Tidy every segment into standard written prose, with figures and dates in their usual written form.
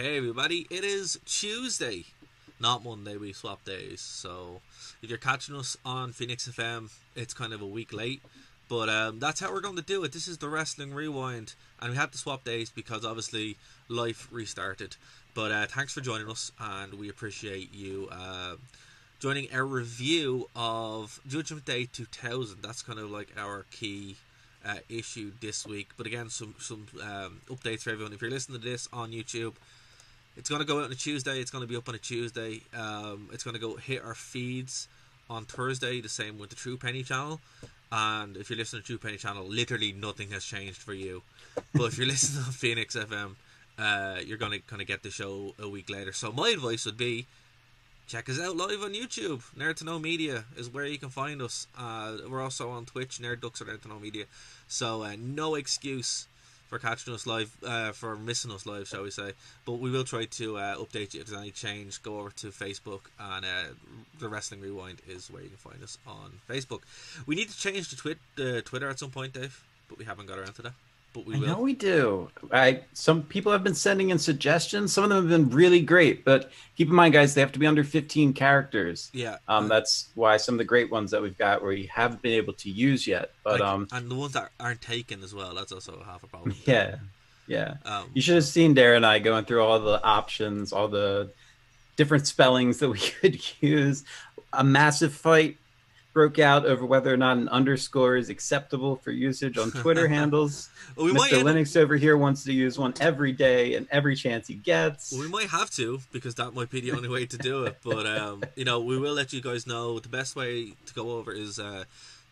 Hey everybody, it is Tuesday, not Monday. We swap days, so if you're catching us on Phoenix FM, it's kind of a week late, but that's how we're going to do it. This is the Wrestling Rewind, and we had to swap days because obviously life restarted. But thanks for joining us, and we appreciate you joining our review of Judgment Day 2000. That's kind of like our key issue this week. But again, some updates for everyone. If you're listening to this on YouTube, it's going to go out on a Tuesday. It's going to be up on a Tuesday. It's going to go hit our feeds on Thursday. The same with the True Penny channel. And if you're listening to True Penny channel, literally nothing has changed for you. But if you're listening on Phoenix FM, you're going to kind of get the show a week later. So my advice would be, check us out live on YouTube. nerdtoknowmedia is where you can find us. We're also on Twitch, nerdducks or nerdtoknowmedia. So no excuse for catching us live, for missing us live, shall we say. But we will try to update you if there's any change. Go over to Facebook, and the Wrestling Rewind is where you can find us on Facebook. We need to change the Twitter at some point, Dave, but we haven't got around to that. But we will. I know we do. Some people have been sending in suggestions. Some of them have been really great, but keep in mind, guys, they have to be under 15 characters. Yeah. That's why some of the great ones that we've got we haven't been able to use yet. But and the ones that aren't taken as well. That's also half a problem. Yeah. You should have seen Darren and I going through all the options, all the different spellings that we could use. A massive fight broke out over whether or not an underscore is acceptable for usage on Twitter handles. Mr. Linux over here wants to use one every day and every chance he gets. We might have to, because that might be the only way to do it. But we will let you guys know. The best way to go over is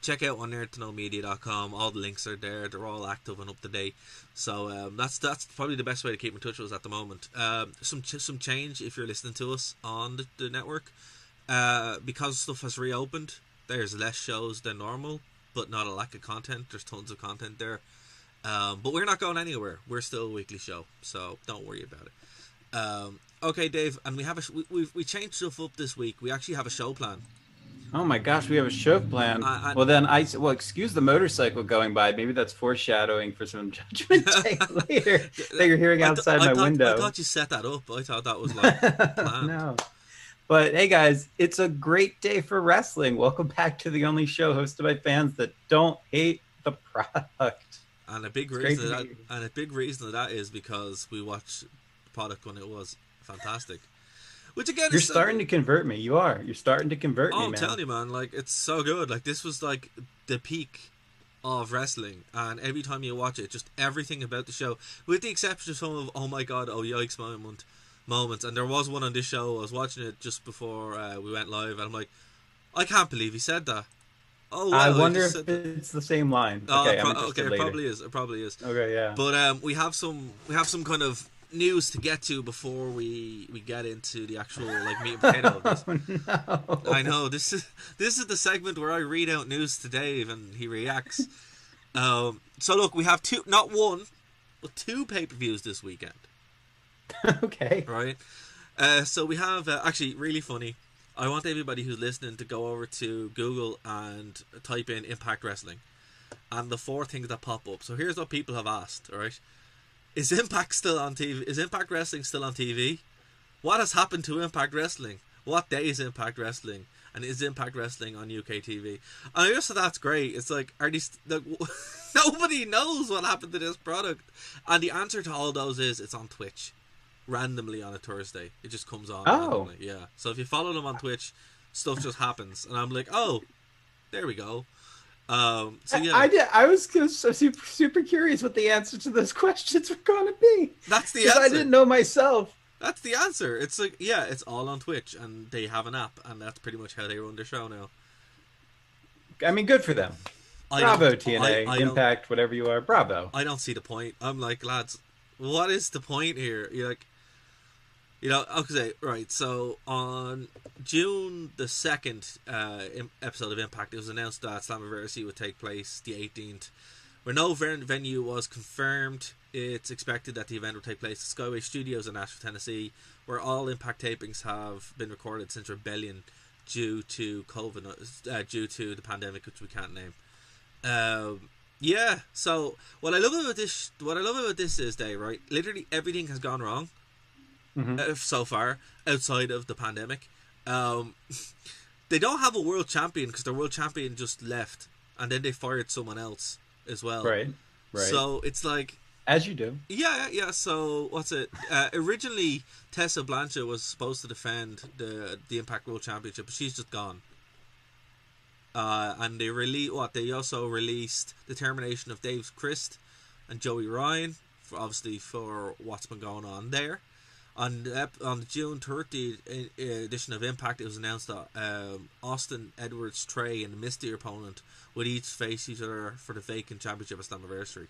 check out on nerdtoknowmedia.com. All the links are there. They're all active and up to date. So that's probably the best way to keep in touch with us at the moment. Some change if you're listening to us on the network, because stuff has reopened. There's less shows than normal, but not a lack of content. There's tons of content there. But we're not going anywhere. We're still a weekly show, so don't worry about it. Okay, Dave, and we changed stuff up this week. We actually have a show plan. Oh my gosh, we have a show plan. Excuse the motorcycle going by. Maybe that's foreshadowing for some Judgment Day later that you're hearing outside my window. I thought you set that up. I thought that was like planned. No. But hey guys, it's a great day for wrestling. Welcome back to the only show hosted by fans that don't hate the product. And a big reason of that is because we watched the product when it was fantastic. Which again, you're starting to convert me. You're starting to convert me, man. I'm telling you, man. Like, it's so good. Like, this was like the peak of wrestling, and every time you watch it, just everything about the show, with the exception of some of oh my god, oh yikes moments, and there was one on this show. I was watching it just before we went live, and I'm like, I can't believe he said that. Oh, wow, I wonder if it's the same line. Okay, it probably is. Okay, yeah. But we have some kind of news to get to before we get into the actual like meat and potato of this. Oh, no. I know this is the segment where I read out news to Dave and he reacts. So look, we have not one, but two pay-per-views this weekend. Okay. Right. So we have actually really funny. I want everybody who's listening to go over to Google and type in Impact Wrestling, and the four things that pop up. So here's what people have asked. All right. Is Impact still on TV? Is Impact Wrestling still on TV? What has happened to Impact Wrestling? What day is Impact Wrestling? And is Impact Wrestling on UK TV? And I just thought that's great. It's like, are these nobody knows what happened to this product, and the answer to all those is it's on Twitch. Randomly on a Thursday, it just comes on. Randomly. Yeah. So if you follow them on Twitch, stuff just happens, and I'm like, oh, there we go. So yeah, I was so super curious what the answer to those questions were going to be. That's the answer. I didn't know myself. That's the answer. It's like, yeah, it's all on Twitch, and they have an app, and that's pretty much how they run their show now. I mean, good for them. Bravo, TNA, Impact, whatever you are. Bravo. I don't see the point. I'm like, lads, what is the point here? You're like, okay, right, so on June the 2nd episode of Impact, it was announced that Slammiversary would take place the 18th. Where no venue was confirmed, it's expected that the event will take place at Skyway Studios in Nashville, Tennessee, where all Impact tapings have been recorded since Rebellion due to COVID, due to the pandemic, which we can't name. Yeah, so what I love about this is, Dave, right? Literally everything has gone wrong, so far, outside of the pandemic. They don't have a world champion because their world champion just left, and then they fired someone else as well. Right. So it's like, as you do. Yeah. So what's it? Originally, Tessa Blanchard was supposed to defend the Impact World Championship, but she's just gone. And they also released the termination of Dave Christ and Joey Ryan, for what's been going on there. On the June 30th edition of Impact, it was announced that Austin, Edwards, Trey, and the Mystery opponent would each face each other for the vacant championship at Slammiversary.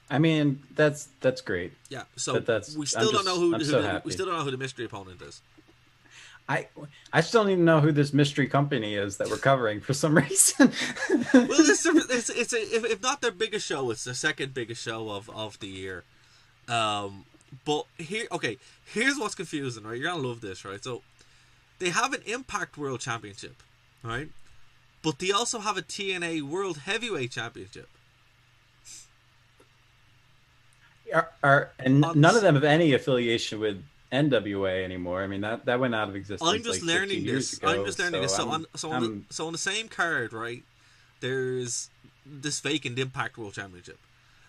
I mean, that's great. Yeah, so we still don't know who the Mystery opponent is. I still don't even know who this mystery company is that we're covering for some reason. Well, if not their biggest show, it's their second biggest show of the year. But here's what's confusing, right? You're gonna love this, right? So they have an Impact World Championship, right? But they also have a TNA World Heavyweight Championship. None of them have any affiliation with NWA anymore. I mean, that went out of existence. I'm just learning this. So on the same card, right? There's this vacant Impact World Championship.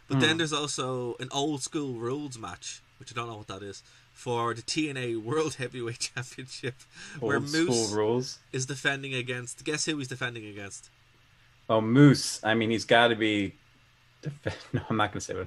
But then there's also an old school rules match, which I don't know what that is, for the TNA World Heavyweight Championship, where Moose is defending against. Guess who he's defending against? Oh, Moose. I mean, he's got to be. No, I'm not going to say what.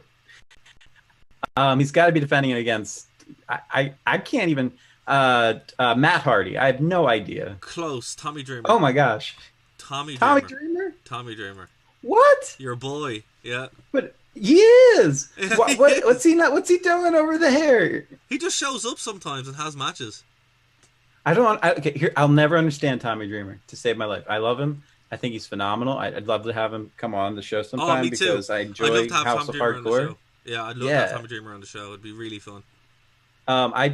He's got to be defending against. I can't even. Matt Hardy. I have no idea. Close. Tommy Dreamer. Oh my gosh. Tommy Dreamer. What? Your boy. Yeah. But. He is. What's he doing over there? He just shows up sometimes and has matches. I'll never understand Tommy Dreamer, to save my life. I love him. I think he's phenomenal. I'd love to have him come on the show sometime because I enjoy House of Hardcore. Yeah, I'd love to have Tommy Dreamer on the show. It'd be really fun. I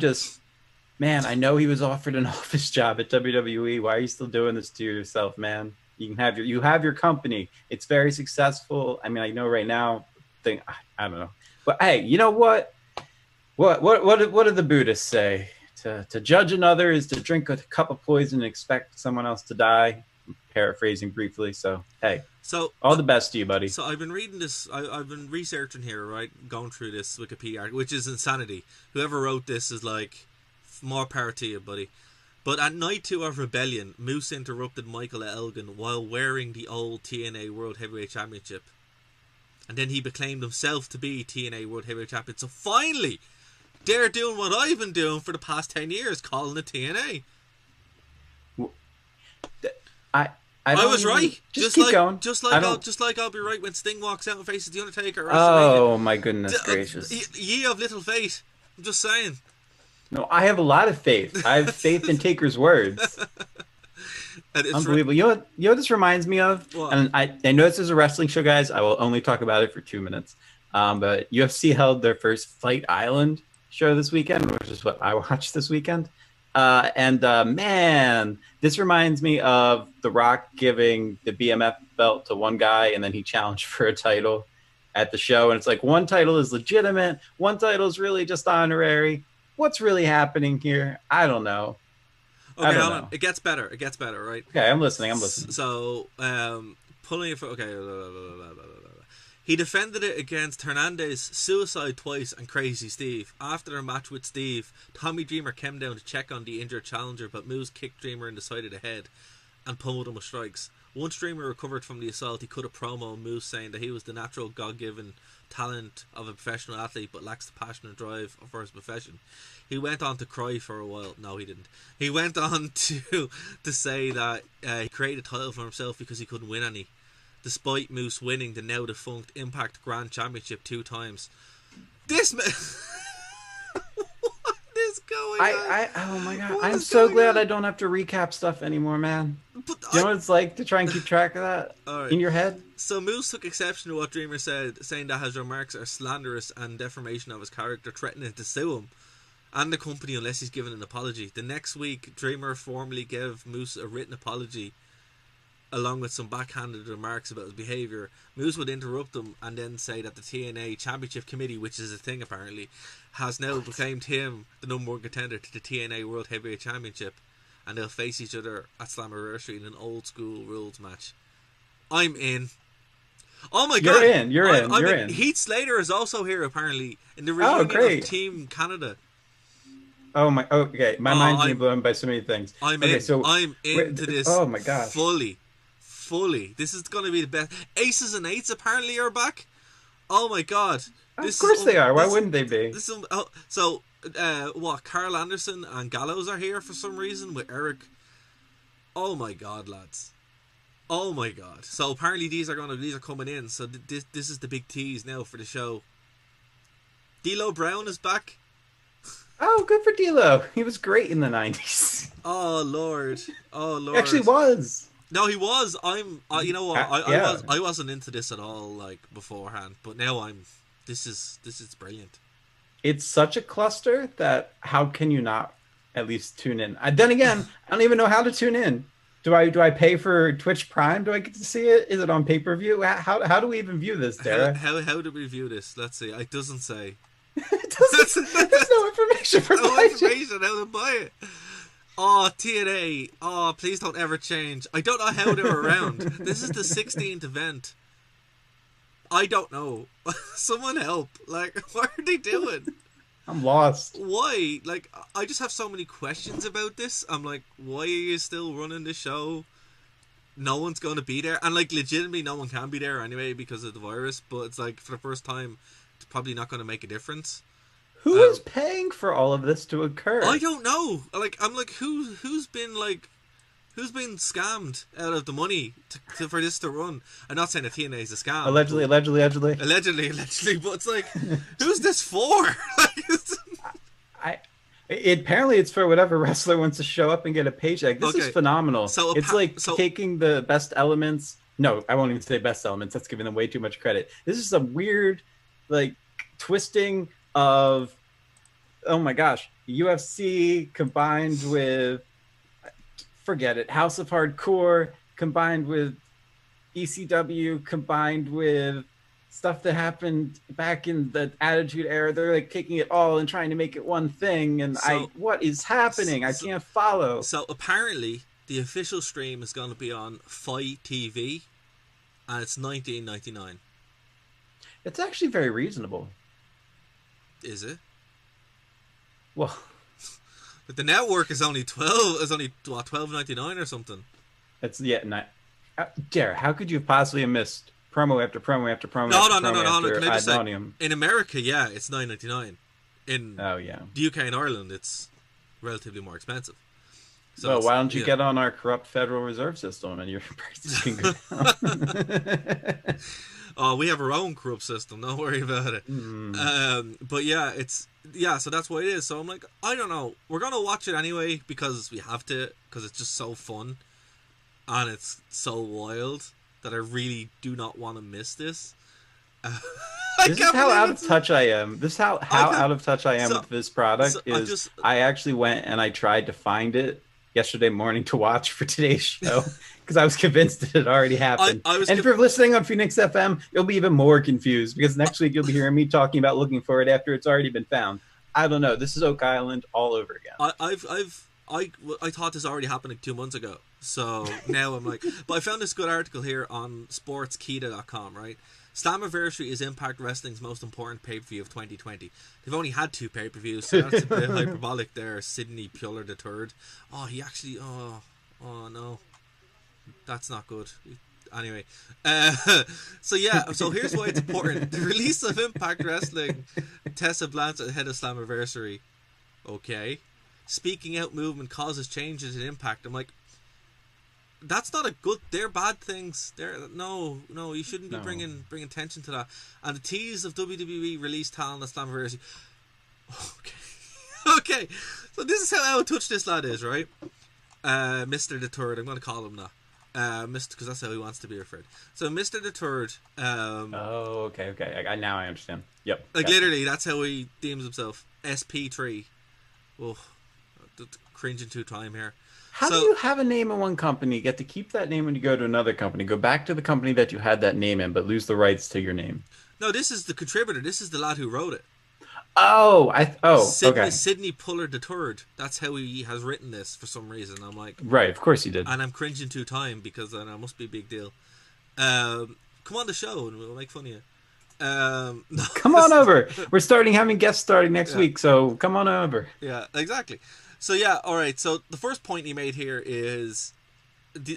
know he was offered an office job at WWE. Why are you still doing this to yourself, man? You have your company. It's very successful. I mean, I know right now. I don't know, but hey, you know what? What do the Buddhists say? To judge another is to drink a cup of poison and expect someone else to die. I'm paraphrasing briefly. So hey, all the best to you, buddy. So I've been reading this. I've been researching here, right? Going through this Wikipedia article, which is insanity. Whoever wrote this is like more power to you, buddy. But at night 2 of Rebellion, Moose interrupted Michael Elgin while wearing the old TNA World Heavyweight Championship. And then he proclaimed himself to be TNA World Heavyweight Champion. So finally, they're doing what I've been doing for the past 10 years, calling it TNA. I was right. Just keep going. Just like I'll be right when Sting walks out and faces the Undertaker. Oh my goodness gracious! Ye of little faith. I'm just saying. No, I have a lot of faith. I have faith in Taker's words. Unbelievable. You know what this reminds me of? What? And I know this is a wrestling show, guys. I will only talk about it for 2 minutes. But UFC held their first Fight Island show this weekend, which is what I watched this weekend. Man, this reminds me of The Rock giving the BMF belt to one guy, and then he challenged for a title at the show. And it's like, one title is legitimate, one title is really just honorary. What's really happening here? I don't know. Okay, hold on. It gets better, right? Okay, I'm listening. So, pulling it for... Okay. He defended it against Hernandez, Suicide Twice, and Crazy Steve. After their match with Steve, Tommy Dreamer came down to check on the injured challenger, but Moose kicked Dreamer in the side of the head and pummeled him with strikes. Once Dreamer recovered from the assault, he cut a promo on Moose saying that he was the natural God-given talent of a professional athlete but lacks the passion and drive for his profession. He went on to cry for a while. No, he didn't. He went on to say that he created a title for himself because he couldn't win any, despite Moose winning the now defunct Impact Grand Championship 2 times. This man... What is going on? Oh my god! I'm so glad I don't have to recap stuff anymore, man. Do you know what it's like to try and keep track of that in your head? So Moose took exception to what Dreamer said, saying that his remarks are slanderous and defamation of his character, threatening to sue him and the company unless he's given an apology. The next week, Dreamer formally gave Moose a written apology along with some backhanded remarks about his behaviour. Moose would interrupt him and then say that the TNA Championship Committee, which is a thing apparently, has now proclaimed him the number one contender to the TNA World Heavyweight Championship, and they'll face each other at Slammiversary in an old school rules match. I'm in. Oh my god! You're in. Heath Slater is also here apparently in the reunion of Team Canada. Oh my! Okay, my mind's being blown by so many things. I'm into this. Oh my gosh! Fully. This is going to be the best. Aces and Eights apparently are back. Oh my god! Of course they are. Why wouldn't they be? What? Carl Anderson and Gallows are here for some reason with Eric. Oh my god, lads! Oh my god! So apparently these are coming in. So this is the big tease now for the show. D'Lo Brown is back. Oh, good for D'Lo. He was great in the 90s. Oh lord. He actually was. No, he was. You know what? I wasn't into this at all like beforehand, but now this is brilliant. It's such a cluster that how can you not at least tune in? Then again, I don't even know how to tune in. Do I pay for Twitch Prime? Do I get to see it? Is it on pay-per-view? How do we even view this, Dara? How do we view this? Let's see. It doesn't say. There's no information for no information how to buy it. Oh, TNA. Oh, please don't ever change. I don't know how they're around. This is the 16th event. I don't know. Someone help. Like, what are they doing? I'm lost. Why? Like, I just have so many questions about this. I'm like, why are you still running the show? No one's going to be there. And, like, legitimately, no one can be there anyway because of the virus. But it's like, for the first time, it's probably not going to make a difference. Who is paying for all of this to occur? I don't know. Like, I'm like, who's been scammed out of the money for this to run? I'm not saying that TNA is a scam. Allegedly. But it's like, who's this for? Apparently it's for whatever wrestler wants to show up and get a paycheck. This is phenomenal. So it's like taking the best elements. No, I won't even say best elements. That's giving them way too much credit. This is some weird, like, twisting of, oh my gosh, UFC combined with, forget it, House of Hardcore combined with ECW combined with stuff that happened back in the Attitude Era. They're like taking it all and trying to make it one thing, and what is happening? I can't follow. So apparently the official stream is going to be on Fight TV, and it's $19.99. It's actually very reasonable. Is it? Well, but the network is only $12.99 or something. It's Jared, how could you have possibly have missed promo after promo after promo? No. Can I just say, in America, yeah, it's $9.99. In the UK and Ireland, it's relatively more expensive. So well, why don't you get on our corrupt Federal Reserve System and your prices can go down? Oh, we have our own corrupt system. Don't worry about it. But yeah, so that's what it is. So I'm like, I don't know. We're gonna watch it anyway because we have to, because it's just so fun and it's so wild that I really do not want to miss this. This is how out of touch I am. This is how out of touch I am with this product. I actually went and I tried to find it yesterday morning to watch for today's show because I was convinced it had already happened. And if you're listening on Phoenix FM, you'll be even more confused because next week you'll be hearing me talking about looking for it after it's already been found. I don't know. This is Oak Island all over again. I thought this already happened like 2 months ago. So now I'm like, but I found this good article here on sportskita.com, right? Slammiversary is Impact Wrestling's most important pay-per-view of 2020. They've only had 2 pay-per-views, so that's a bit hyperbolic there. Sidney Puller III. Oh, he actually... Oh no. That's not good. Anyway. So here's why it's important. The release of Impact Wrestling. Tessa Blanchard ahead of Slammiversary. Okay. Speaking out movement causes changes in Impact. I'm like... That's not a good. They're bad things. No. You shouldn't be bringing attention to that. And the tease of WWE release talent at Slammiversary. Okay. So this is how out of touch this lad is, right? Mr. the Third. I'm going to call him that. Mr. Because that's how he wants to be referred. So Mr. the Third. Okay. Now I understand. Yep. Like literally, that's how he deems himself. SP3. Oh, cringing to time here. How do you have a name in one company, get to keep that name when you go to another company, go back to the company that you had that name in, but lose the rights to your name? No, this is the contributor. This is the lad who wrote it. Okay. Sidney Pullard III. That's how he has written this for some reason. I'm like, right, of course he did. And I'm cringing to time because I know it must be a big deal. Come on the show and we'll make fun of you. No, come on over. We're having guests starting next week, so come on over. Yeah, exactly. So yeah, all right. So the first point he made here is,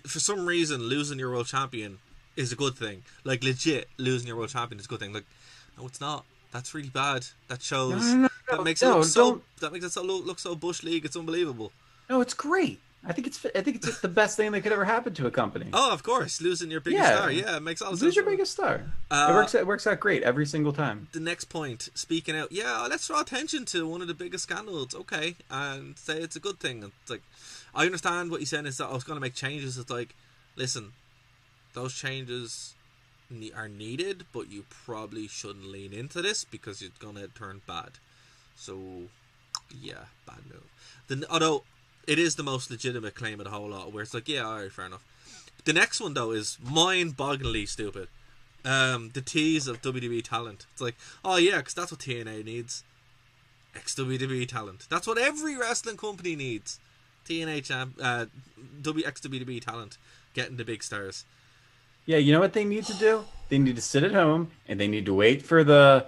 for some reason, losing your world champion is a good thing. Like legit, losing your world champion is a good thing. Like, no, it's not. That's really bad. That shows that makes it look so bush league. It's unbelievable. No, it's great. I think it's the best thing that could ever happen to a company. Oh, of course, losing your biggest star. Yeah, it makes all sense. Lose your biggest star. It works out great every single time. The next point, speaking out. Yeah, let's draw attention to one of the biggest scandals. Okay, and say it's a good thing. It's like, I understand what you're saying is that I was going to make changes. It's like, listen, those changes are needed, but you probably shouldn't lean into this because it's going to turn bad. So, yeah, bad move. Although it is the most legitimate claim of the whole lot, where it's like, yeah, alright, fair enough. The next one, though, is mind-bogglingly stupid. The tease of WWE talent. It's like, oh yeah, because that's what TNA needs. Ex-WWE talent. That's what every wrestling company needs. ex-WWE talent. Getting the big stars. Yeah, you know what they need to do? They need to sit at home, and they need to wait for the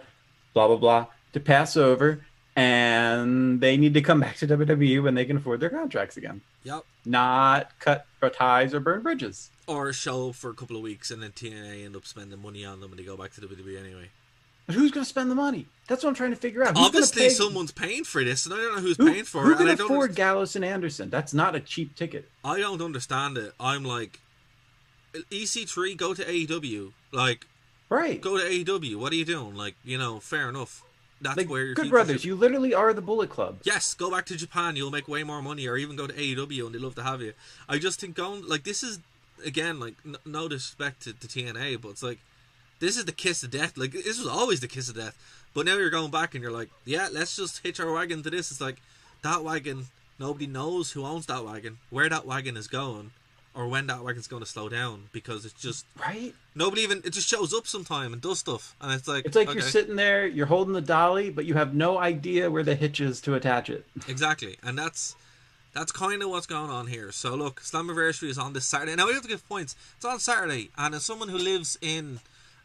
blah, blah, blah to pass over, and they need to come back to WWE when they can afford their contracts again. Yep. Not cut ties or burn bridges. Or show for a couple of weeks, and then TNA end up spending money on them when they go back to WWE anyway. But who's going to spend the money? That's what I'm trying to figure out. Obviously, someo's paying for this, and I don't know who's paying for it. Who can afford Gallows and Anderson? That's not a cheap ticket. I don't understand it. I'm like, EC3, go to AEW. Like, right. Go to AEW. What are you doing? Like, fair enough. That's like, where your Good Brothers, you literally are the Bullet Club. Yes, go back to Japan. You'll make way more money, or even go to AEW, and they'd love to have you. I just think this is, again, like, no disrespect to TNA, but it's like, this is the kiss of death. Like, this was always the kiss of death. But now you're going back and you're like, yeah, let's just hitch our wagon to this. It's like, that wagon, nobody knows who owns that wagon, where that wagon is going, or when that wagon's going to slow down, because it's just... Right? It just shows up sometime and does stuff. And it's like... It's like, okay, you're sitting there, you're holding the dolly, but you have no idea where the hitch is to attach it. Exactly. And that's kind of what's going on here. So look, Slammiversary is on this Saturday. Now, we have to give points. It's on Saturday, and as someone who lives in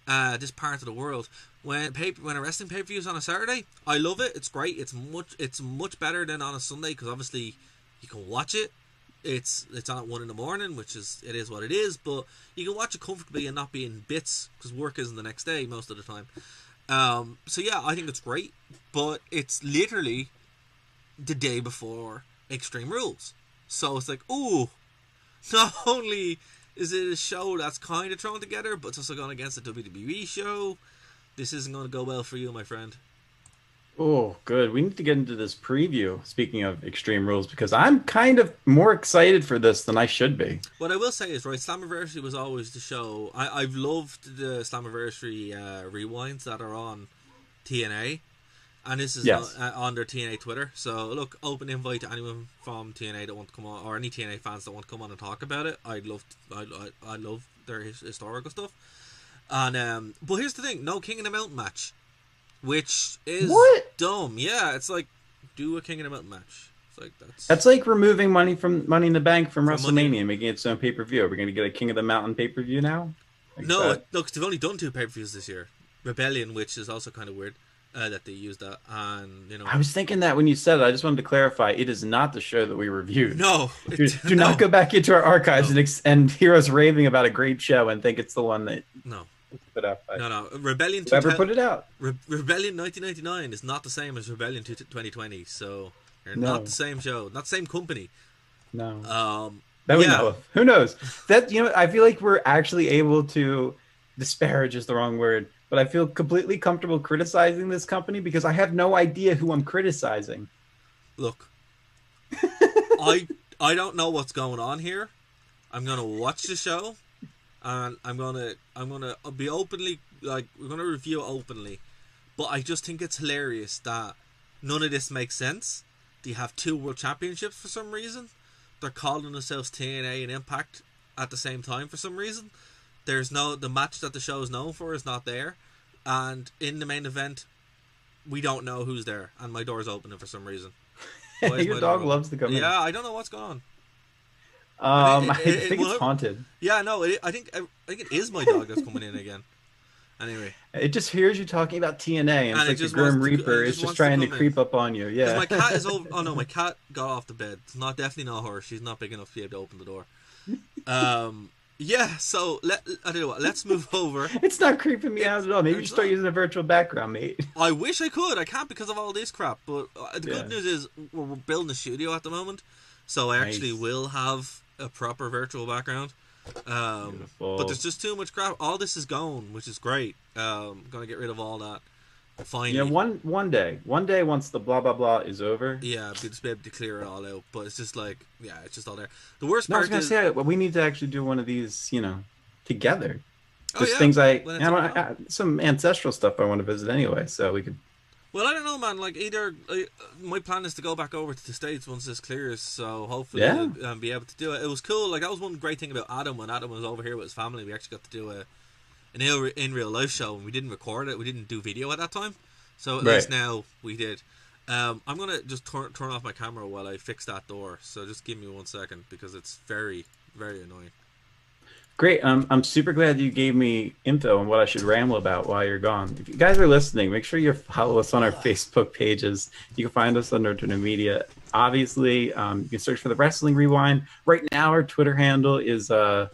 this part of the world, when a wrestling pay-per-view is on a Saturday, I love it. It's great. It's much better than on a Sunday, because obviously you can watch it. It's on at 1 a.m, which is what it is, but you can watch it comfortably and not be in bits, because work isn't the next day most of the time. So yeah, I think it's great, but it's literally the day before Extreme Rules. So it's like, ooh, not only is it a show that's kind of thrown together, but it's also going against a WWE show. This isn't going to go well for you, my friend. Oh, good. We need to get into this preview, speaking of Extreme Rules, because I'm kind of more excited for this than I should be. What I will say is, right, Slammiversary was always the show. I've loved the Slammiversary rewinds that are on TNA, and this is on their TNA Twitter. So, look, open invite to anyone from TNA that want to come on, or any TNA fans that want to come on and talk about it. I love their historical stuff. And but here's the thing: no King of the Mountain match. Which is dumb. Yeah, it's like, do a King of the Mountain match. It's like that's like removing money in the Bank from WrestleMania and making its own pay-per-view. Are we going to get a King of the Mountain pay-per-view now? No, because they've only done 2 pay-per-views this year. Rebellion, which is also kind of weird that they used that, and I was thinking that when you said it. I just wanted to clarify: it is not the show that we reviewed. No, do not go back into our archives and hear us raving about a great show and think it's the one that put out. No. Rebellion. Whoever put it out. Rebellion 1999 is not the same as Rebellion 2020. So they're not the same show, not the same company. No. That we know of. Who knows? That I feel like we're actually able to disparage is the wrong word, but I feel completely comfortable criticizing this company because I have no idea who I'm criticizing. Look, I don't know what's going on here. I'm gonna watch the show. And I'm gonna be openly, like, we're gonna review it openly, but I just think it's hilarious that none of this makes sense, They have 2 world championships for some reason. They're calling themselves TNA and Impact at the same time for some reason. The match that the show is known for is not there, and in the main event, we don't know who's there, and my door's opening for some reason. Your dog loves to come in. Yeah, I don't know what's going on. I think it's haunted. Yeah, no, I think it is my dog that's coming in again. Anyway, it just hears you talking about TNA, and it's like the Grim Reaper is just trying to creep up on you. Yeah, my cat is over. Oh no, my cat got off the bed. It's definitely not her. She's not big enough to be able to open the door. Yeah. So I don't know what. Let's move over. It's not creeping me out at all. Maybe you start using a virtual background, mate. I wish I could. I can't because of all this crap. But the good news is we're building a studio at the moment, so I actually will have a proper virtual background. But there's just too much crap. All this is gone, which is great. Gonna get rid of all that. Finally. Yeah, one day once the blah blah blah is over. Yeah, we'll just be able to clear it all out. But it's just like, it's just all there. The worst part I was gonna say, we need to actually do one of these, together. There's things some ancestral stuff I want to visit anyway, so we could. Well, I don't know, man. Like, my plan is to go back over to the States once this clears, so hopefully I'll be able to do it. It was cool. Like, that was one great thing about Adam. When Adam was over here with his family, we actually got to do an in real life show, and we didn't record it. We didn't do video at that time, so at least now we did. I'm gonna just turn off my camera while I fix that door. So just give me 1 second because it's very, very annoying. Great. I'm super glad you gave me info on what I should ramble about while you're gone. If you guys are listening, make sure you follow us on our Facebook pages. You can find us on nerdtoknowmedia. Obviously, you can search for the Wrestling Rewind. Right now, our Twitter handle is WVI.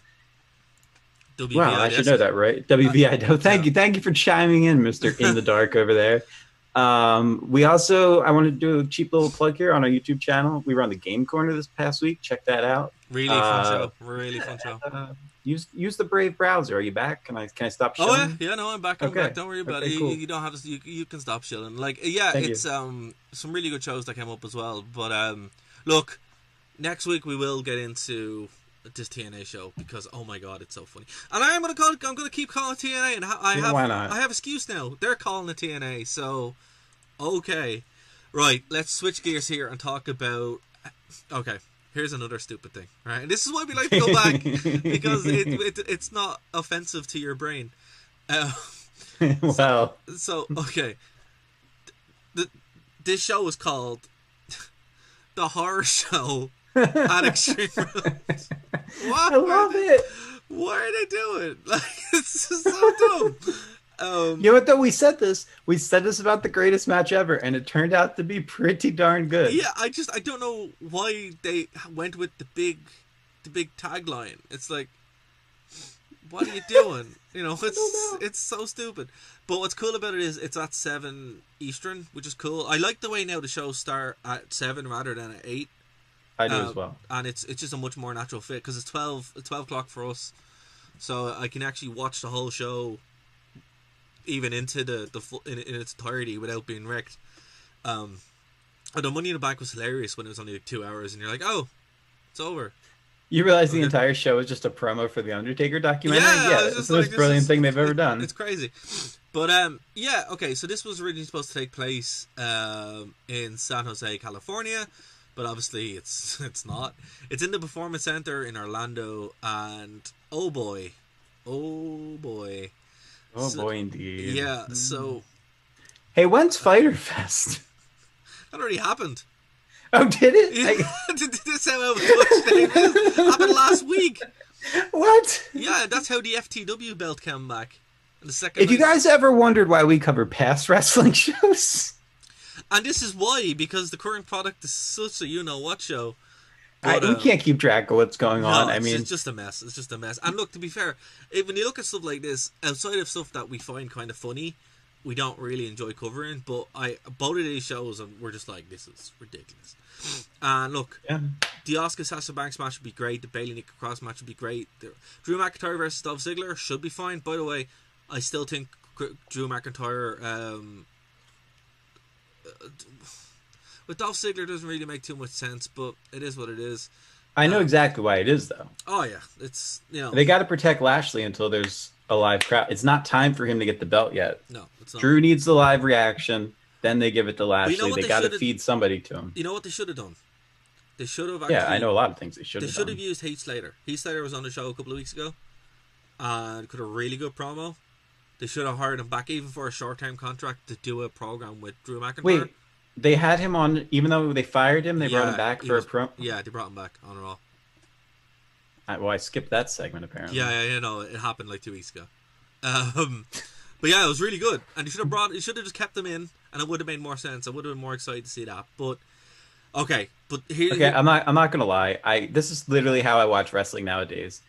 Wow, I should know that, right? WVI. Thank you for chiming in, Mr. In the Dark over there. I want to do a cheap little plug here on our YouTube channel. We were on the Game Corner this past week. Check that out. Really fun show. Really fun show. Use the Brave browser. Are you back? Can I stop shilling? Oh yeah, no, I'm back. I'm back. Don't worry about it. Cool. You don't have to. You can stop shilling. Like, it's some really good shows that came up as well. But look, next week we will get into this TNA show because oh my god, it's so funny. And I'm gonna keep calling it TNA, and why not? I have excuse now. They're calling it TNA, so okay, right. Let's switch gears here and talk about. Okay. Here's another stupid thing, right? And this is why we like to go back because it's not offensive to your brain. Wow. So okay, this show was called The Horror Show at Extreme Rules. I love it. What are they doing? Like, it's just so dumb. You know what though? We said this about the greatest match ever, and it turned out to be pretty darn good. Yeah, I don't know why they went with the big tagline. It's like, what are you doing? It's so stupid. But what's cool about it is it's at 7 Eastern, which is cool. I like the way now the shows start at 7 rather than at 8. I do as well, and it's just a much more natural fit because it's 12 o'clock for us, so I can actually watch the whole show. Even into the full, in its entirety without being wrecked. Although Money in the Bank was hilarious when it was only like 2 hours, and you're like, oh, it's over. You realize the entire show is just a promo for the Undertaker documentary? Yeah, it's the most brilliant thing they've ever done. It's crazy. But okay, so this was originally supposed to take place in San Jose, California, but obviously it's not. It's in the Performance Center in Orlando, and oh boy. Oh boy, indeed. Yeah, so... Hey, when's Fyter Fest? That already happened. Oh, did it? Did this how it happened last week. What? Yeah, that's how the FTW belt came back. If you guys ever wondered why we cover past wrestling shows... And this is why, because the current product is such a you-know-what show. We can't keep track of what's going on. I mean, it's just a mess. It's just a mess. And look, to be fair, when you look at stuff like this, outside of stuff that we find kind of funny, we don't really enjoy covering. But both of these shows, and we're just like, this is ridiculous. And look, the Asuka Sasha Banks match would be great. The Bayley Nikki Cross match would be great. The Drew McIntyre versus Dolph Ziggler should be fine. By the way, I still think Drew McIntyre. With Dolph Ziggler doesn't really make too much sense, but it is what it is. I know exactly why it is, though. Oh yeah, it's they got to protect Lashley until there's a live crowd. It's not time for him to get the belt yet. No, it's not. Drew needs the live reaction. then they give it to Lashley. You know they got to feed somebody to him. You know what they should have done? They should have actually... Yeah, I know a lot of things they should have done. They should have used Heath Slater. Heath Slater was on the show a couple of weeks ago and could have really good promo. They should have hired him back even for a short-term contract to do a program with Drew McIntyre. Wait, they had him on, even though they fired him, they brought him back for a promo? Yeah, they brought him back on Raw. Well, I skipped that segment, apparently. Yeah, you know, it happened like 2 weeks ago. But yeah, it was really good. And you should have just kept them in, and it would have made more sense. I would have been more excited to see that. But, okay. I'm not going to lie. This is literally how I watch wrestling nowadays.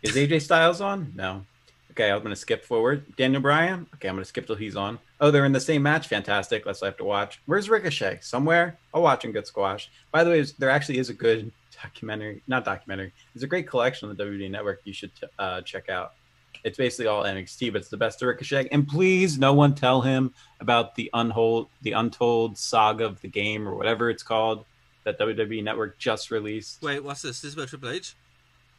Is AJ Styles on? No. Okay, I'm going to skip forward. Daniel Bryan? Okay, I'm going to skip till he's on. Oh, they're in the same match? Fantastic. That's what I have to watch. Where's Ricochet? Somewhere? I'll watch him get squashed. By the way, there actually is a good documentary. Not documentary. There's a great collection on the WWE Network you should check out. It's basically all NXT, but it's the best of Ricochet. And please, no one tell him about the untold saga of the game or whatever it's called that WWE Network just released. Wait, what's this? This is about Triple H?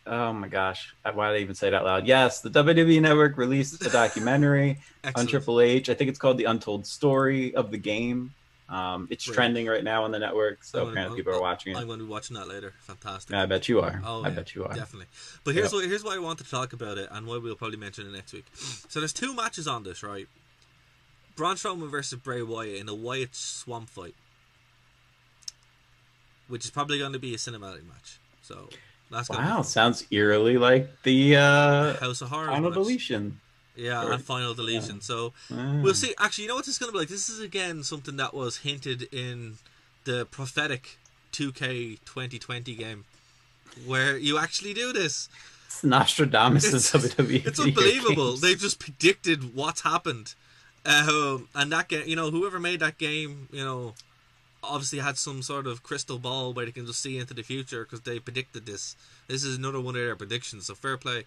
Oh my gosh. Why did I even say that out loud? Yes, the WWE Network released a documentary on Triple H. I think it's called The Untold Story of the Game. It's trending right now on the network, so apparently people are watching it. I'm going to be watching that later. Fantastic. Yeah, I bet you are. Oh, I bet you are. Definitely. But here's why I wanted to talk about it, and why we'll probably mention it next week. So there's 2 matches on this, right? Braun Strowman versus Bray Wyatt in a Wyatt swamp fight, which is probably going to be a cinematic match. So that's sounds eerily like the House of Horror Final Deletion. Yeah, and Final Deletion. So we'll see. Actually, you know what this is going to be like? This is again something that was hinted in the prophetic 2K 2020 game, where you actually do this. It's Nostradamus of WWE. It's unbelievable. Games. They've just predicted what's happened, and that game. You know, whoever made that game, you know, obviously had some sort of crystal ball where they can just see into the future because they predicted this. This is another one of their predictions. So fair play.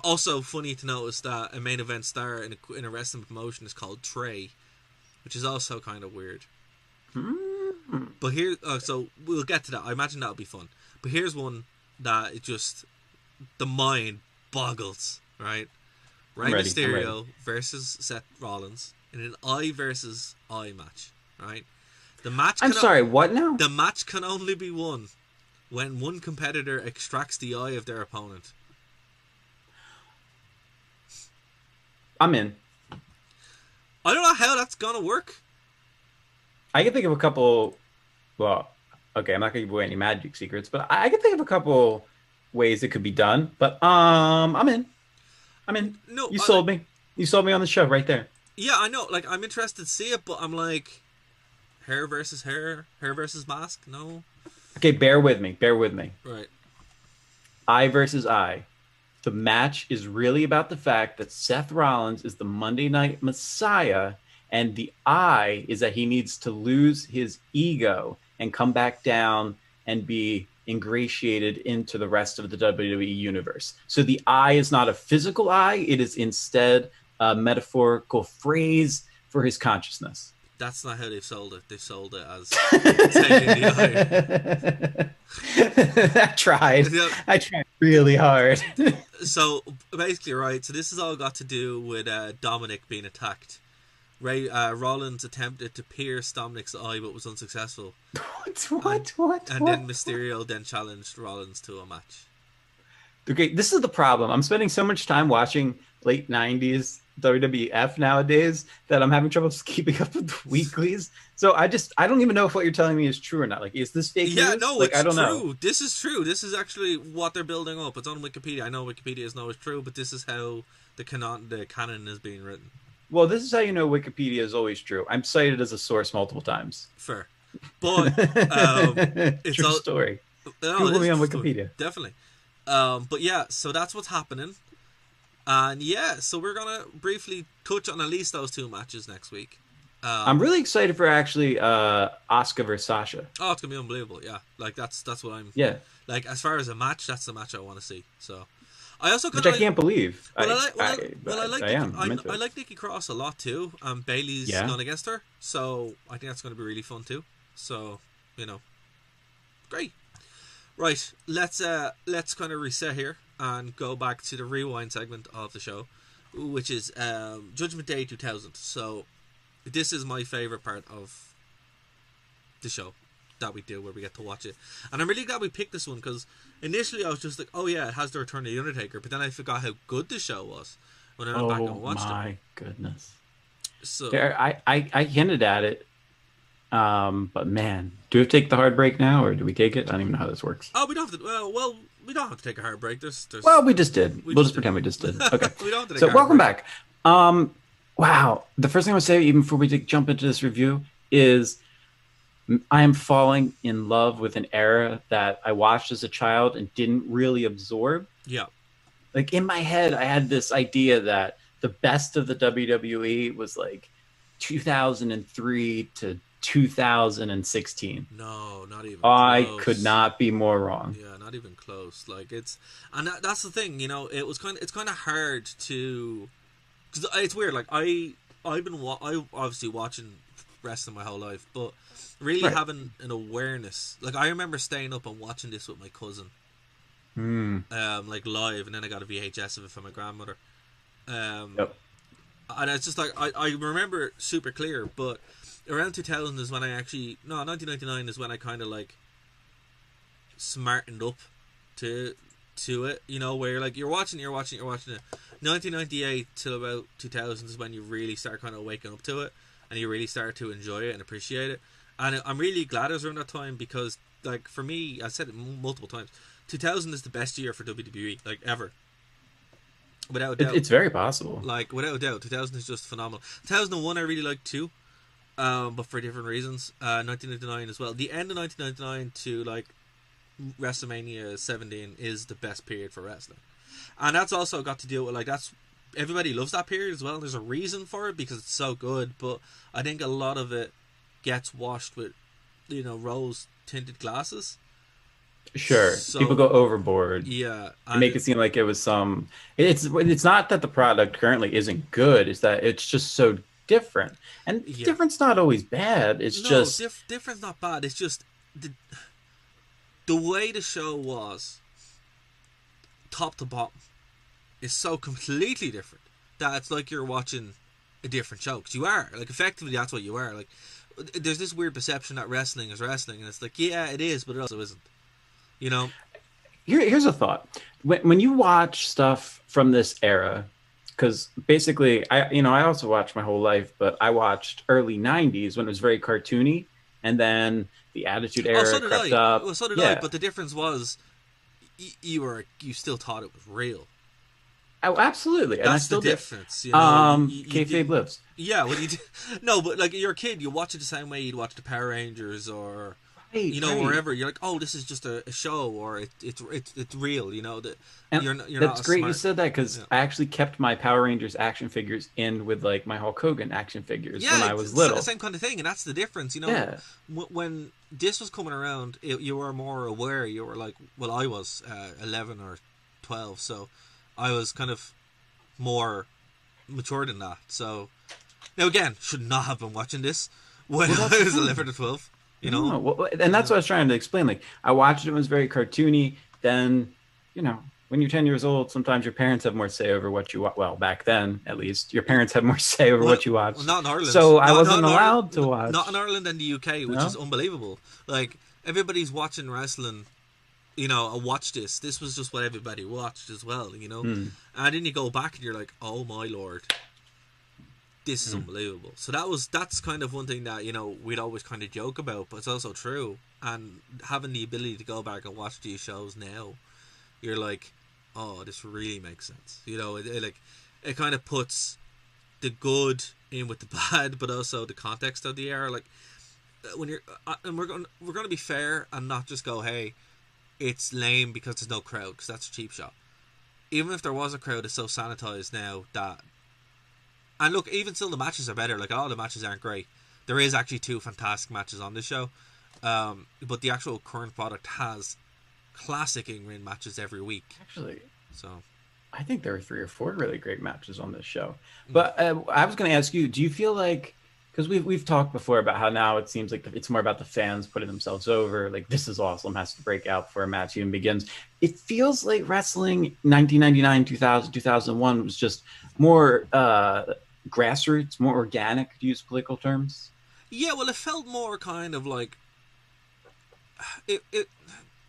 Also funny to notice that a main event star in a wrestling promotion is called Trey, which is also kind of weird. But here, so we'll get to that. I imagine that'll be fun. But here's one that it just the mind boggles. Right, Rey Mysterio versus Seth Rollins in an eye versus eye match. Right, the match. What now? The match can only be won when one competitor extracts the eye of their opponent. I'm in. I don't know how that's gonna work. I can think of a couple. Well, okay, I'm not gonna give away any magic secrets, but I can think of a couple ways it could be done. But I'm in. No, you sold me. You sold me on the show right there. Yeah, I know. Like, I'm interested to see it, but I'm like, hair versus hair versus mask. No. Okay, bear with me. Right. Eye versus eye. The match is really about the fact that Seth Rollins is the Monday Night Messiah, and the eye is that he needs to lose his ego and come back down and be ingratiated into the rest of the WWE universe. So the eye is not a physical eye. It is instead a metaphorical phrase for his consciousness. That's not how they've sold it. They've sold it as taking the eye. I tried really hard. So basically, right. So this has all got to do with Dominic being attacked. Rollins attempted to pierce Dominic's eye, but was unsuccessful. What? And then Mysterio then challenged Rollins to a match. Okay, this is the problem. I'm spending so much time watching late 90s WWF nowadays that I'm having trouble keeping up with the weeklies. So I don't even know if what you're telling me is true or not. Like, is this fake news? Yeah, no, like, it's I don't true. know. This is true. This is actually what they're building up. It's on Wikipedia. I know Wikipedia is not as true, but this is how the canon is being written. Well, this is how you know Wikipedia is always true. I'm cited as a source multiple times. Fair. But it's true story. Google me on Wikipedia. Definitely. But yeah, so that's what's happening. And yeah, so we're going to briefly touch on at least those 2 matches next week. I'm really excited for actually Asuka versus Sasha. Oh, it's going to be unbelievable, yeah. Like, that's what I'm... Yeah. Like, as far as a match, that's the match I want to see. So, I also Which I can't believe. I like Nikki Cross a lot, too. Bayley's gone against her. So, I think that's going to be really fun, too. So, you know. Great. Right, let's kind of reset here and go back to the rewind segment of the show, which is Judgment Day 2000. So, this is my favorite part of the show that we do, where we get to watch it. And I'm really glad we picked this one, because initially I was just like, oh yeah, it has the return of the Undertaker, but then I forgot how good the show was when I went back and watched it. Oh my goodness. So I hinted at it, but man, do we take the hard break now, or do we take it? I don't even know how this works. Oh, we don't have to. Well, we don't have to take a hard break. Well, we just did. We'll just pretend we just did. Okay. We don't have to take so a hard welcome break. back. Wow. The first thing I would say, even before we jump into this review, is I am falling in love with an era that I watched as a child and didn't really absorb. Yeah. Like in my head, I had this idea that the best of the WWE was like 2003 to 2016. No, not even I close. could not be more wrong. Yeah, not even close. Like and that's the thing, you know. It's kind of hard to, because it's weird. Like I obviously watching wrestling my whole life, but really having an awareness. Like I remember staying up and watching this with my cousin, like live, and then I got a VHS of it from my grandmother. Yep. And it's just like I remember super clear, but around 2000 is when 1999 is when I kind of like smartened up to it, you know, where like you're watching it. 1998 till about 2000 is when you really start kind of waking up to it, and you really start to enjoy it and appreciate it. And I'm really glad it was around that time, because like for me, I said it multiple times, 2000 is the best year for WWE, like ever. Without a doubt. It's very possible. Like without a doubt, 2000 is just phenomenal. 2001 I really liked too, but for different reasons. 1999 as well. The end of 1999 to like WrestleMania 17 is the best period for wrestling, and that's also got to deal with like everybody loves that period as well. And there's a reason for it, because it's so good. But I think a lot of it gets washed with, you know, rose tinted glasses. Sure, So, people go overboard. Yeah, and make it seem like it was some. It's not that the product currently isn't good; it's that it's just so different, and different's not always bad. It's just different's not bad. It's just the way the show was, top to bottom, is so completely different that it's like you're watching a different show. Because you are, like, effectively that's what you are. Like, there's this weird perception that wrestling is wrestling, and it's like, yeah, it is, but it also isn't. You know, here's a thought: when you watch stuff from this era, because basically, I also watched my whole life, but I watched early '90s when it was very cartoony, and then the Attitude Era crept up. Well, so did I. But the difference was, you still thought it was real. Oh, absolutely, and that's I still the difference. You know, kayfabe lives. Yeah, well, no, but like you're a kid, you watch it the same way you'd watch the Power Rangers or. Wherever you're like, oh, this is just a show, or it's real, you know. That you're that's not great smart. You said that, because I actually kept my Power Rangers action figures in with like my Hulk Hogan action figures when I was little. The same kind of thing, and that's the difference, you know. Yeah. When this was coming around, you were more aware. You were like, well, I was 11 or 12, so I was kind of more mature than that. So now again, should not have been watching this when I was 11 or 12. You know, and that's what I was trying to explain. Like, I watched it was very cartoony. Then, you know, when you're 10 years old, sometimes your parents have more say over what you watch. Well, back then, at least, your parents have more say over what you watch. Well, not in Ireland. So I wasn't allowed to watch. Not in Ireland and the UK, which is unbelievable. Like, everybody's watching wrestling. You know, I watched this. This was just what everybody watched as well. You know, and then you go back and you're like, oh my lord. This is unbelievable. So that's kind of one thing that, you know, we'd always kind of joke about, but it's also true. And having the ability to go back and watch these shows now, you're like, oh, this really makes sense. You know, it kind of puts the good in with the bad, but also the context of the era. Like when you're, and we're going to be fair and not just go, hey, it's lame because there's no crowd, because that's a cheap shot. Even if there was a crowd, it's so sanitized now that. And look, even still, the matches are better. Like, all the matches aren't great. There is actually 2 fantastic matches on this show. But the actual current product has classic in-ring matches every week. Actually, so I think there are 3 or 4 really great matches on this show. But I was going to ask you, do you feel like, because we've talked before about how now it seems like it's more about the fans putting themselves over. Like, this is awesome, has to break out before a match even begins. It feels like wrestling 1999, 2000, 2001 was just more grassroots, more organic, to use political terms. Yeah, well, it felt more kind of like it it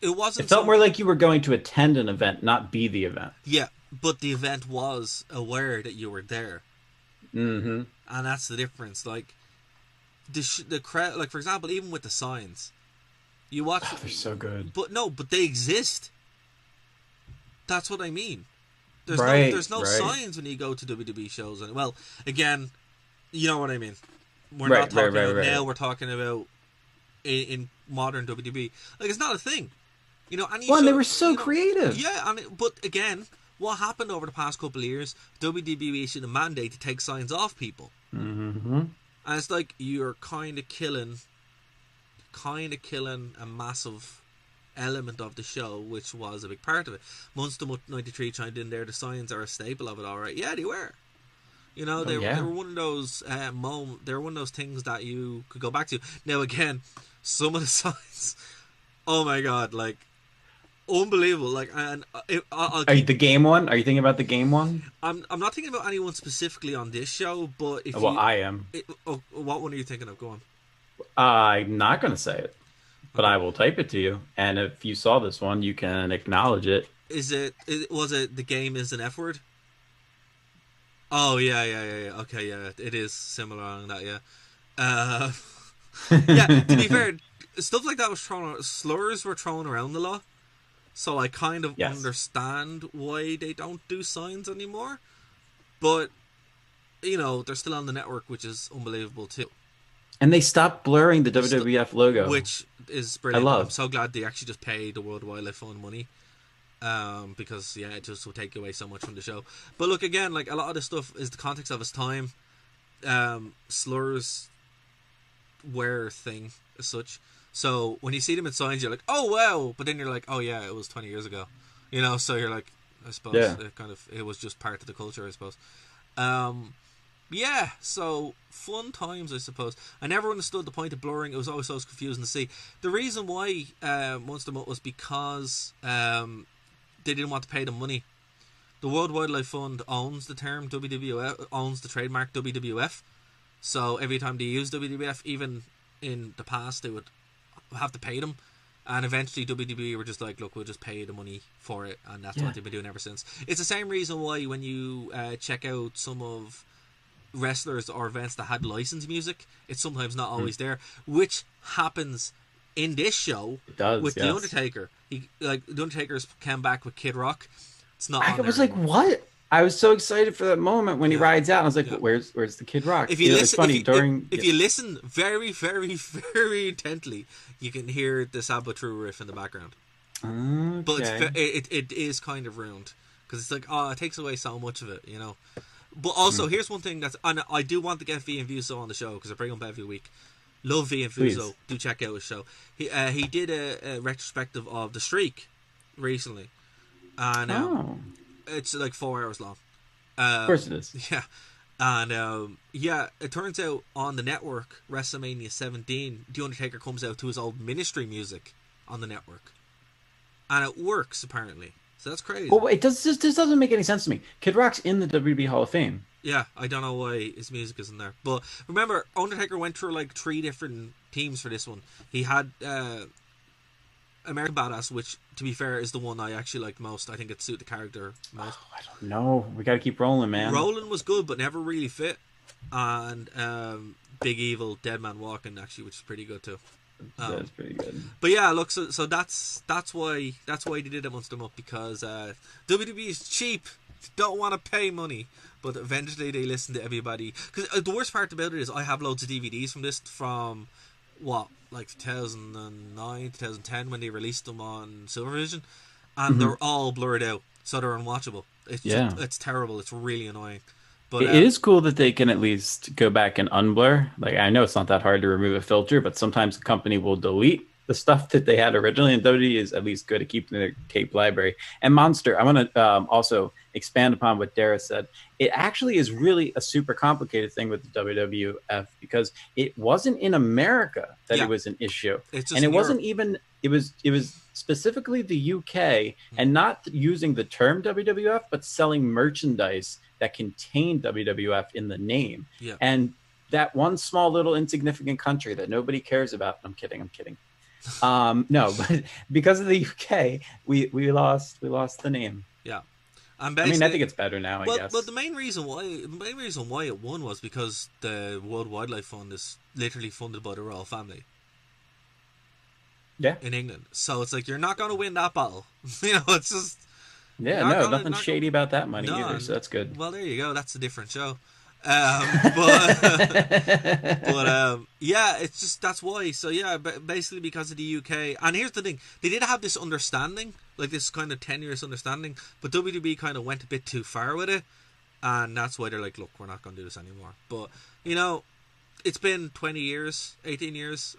It wasn't felt some. more like you were going to attend an event, not be the event. Yeah, but the event was aware that you were there, Mm-hmm. and that's the difference. Like the crowd, like for example, even with the signs, you watch, Oh, they're so good. but no, but they exist. That's what I mean. Right, There's no right, signs when you go to WWE shows, and well, again, you know what I mean. We're not right, right, talking right, about right. now. We're talking about in modern WWE. Like it's not a thing. You know, any Well, and they show. were so You know, creative. yeah. But again, what happened over the past couple of years? WWE issued a mandate to take signs off people, Mm-hmm. and it's like you're kind of killing a massive element of the show, which was a big part of it. Monster Mutt 93 chimed in there. The signs are a staple of it, all right. Yeah, they were. You know, Oh they yeah. were one of those they were one of those things that you could go back to. Now again, some of the signs, oh my god, like unbelievable. Like, and I'll Are you keep. the game one? Are you thinking about the game one? I'm not thinking about anyone specifically on this show, but if Well, you, I am. what one are you thinking of? Go on. I'm not going to say it, but Okay. I will type it to you. And if you saw this one, you can acknowledge it. Was it the game is an F word? Oh yeah. Okay, yeah, it is similar on that. Yeah, uh, yeah. To be fair, stuff like that was thrown. Slurs were thrown around a lot, so I kind of Yes. understand why they don't do signs anymore. But you know, they're still on the network, which is unbelievable too. And they stopped blurring the They're still, WWF logo. which is I brilliant. I'm love. so glad they actually just paid the World Wildlife Fund money. Because yeah, it just will take away so much from the show. But look, again, like a lot of this stuff is the context of its time. Slurs wear thing as such. So when you see them in signs, you're like, oh wow, but then you're like, oh yeah, it was 20 years ago. You know, so you're like, I suppose Yeah. it was just part of the culture, I suppose. Um, yeah, so fun times, I suppose. I never understood the point of blurring. It was always so confusing to see. The reason why Monster Mutt was because they didn't want to pay them money. The World Wildlife Fund owns the term WWF, owns the trademark WWF. So every time they use WWF, even in the past, they would have to pay them. And eventually WWE were just like, look, we'll just pay the money for it. And that's Yeah. what they've been doing ever since. It's the same reason why when you check out some of wrestlers or events that had licensed music, it's sometimes not always there, which happens in this show It does, with The yes. Undertaker. The Undertaker's came back with Kid Rock. It's not I on there was like, anymore. what? I was so excited for that moment when he Yeah. rides out. I was like, Yeah. where's the Kid Rock? If you It's listen, funny during. if you listen very, very, very intently, you can hear the Saboteur riff in the background. But Okay. it is kind of ruined because it's like, oh, it takes away so much of it, you know. But also, here's one thing and I do want to get V and Vuso on the show because I bring him up every week. Love V and Please. Fuso. Do check out his show. He did a retrospective of The Streak recently, and Oh, it's like 4 hours long. of course it is. Yeah, and yeah, it turns out on the network, WrestleMania 17, The Undertaker comes out to his old Ministry music on the network, and it works apparently. So that's crazy. Well, it does. This doesn't make any sense to me. Kid Rock's in the WWE Hall of Fame. Yeah, I don't know why his music isn't there. But remember, Undertaker went through like 3 different teams for this one. He had American Badass, which, to be fair, is the one I actually liked most. I think it suited the character most. I don't know. We got to keep rolling, man. Roland was good, but never really fit. And Big Evil, Dead Man Walking, actually, which is pretty good too. That's pretty good. But yeah, look, so that's why they did it Monster Mutt, because WWE is cheap. They don't want to pay money, but eventually they listen to everybody. Because the worst part about it is I have loads of DVDs from this from what, like 2009, 2010 when they released them on Silvervision, and they're all blurred out, so they're unwatchable. It's just, it's terrible. It's really annoying. But it is cool that they can at least go back and unblur. Like, I know it's not that hard to remove a filter, but sometimes a company will delete the stuff that they had originally, and WWE is at least good at keeping their tape library. And Monster, I want to also expand upon what Dara said. It actually is really a super complicated thing with the WWF because it wasn't in America that it was an issue, and it wasn't even. It was specifically the UK, and not using the term WWF, but selling merchandise that contained WWF in the name. Yeah. And that one small little insignificant country that nobody cares about. I'm kidding. No, but because of the UK, we lost the name. Yeah. And I mean, I think it's better now, I guess. But the main reason why it won was because the World Wildlife Fund is literally funded by the royal family. Yeah. In England. So it's like, you're not going to win that battle. It's just... Yeah, no, nothing shady about that money either, so that's good. Well, there you go. That's a different show. But yeah, it's just, that's why. So yeah, basically because of the UK. And here's the thing, they did have this understanding, like this kind of tenuous understanding, but WWE kind of went a bit too far with it, and that's why they're like, look, we're not going to do this anymore. But it's been 20 years, 18 years.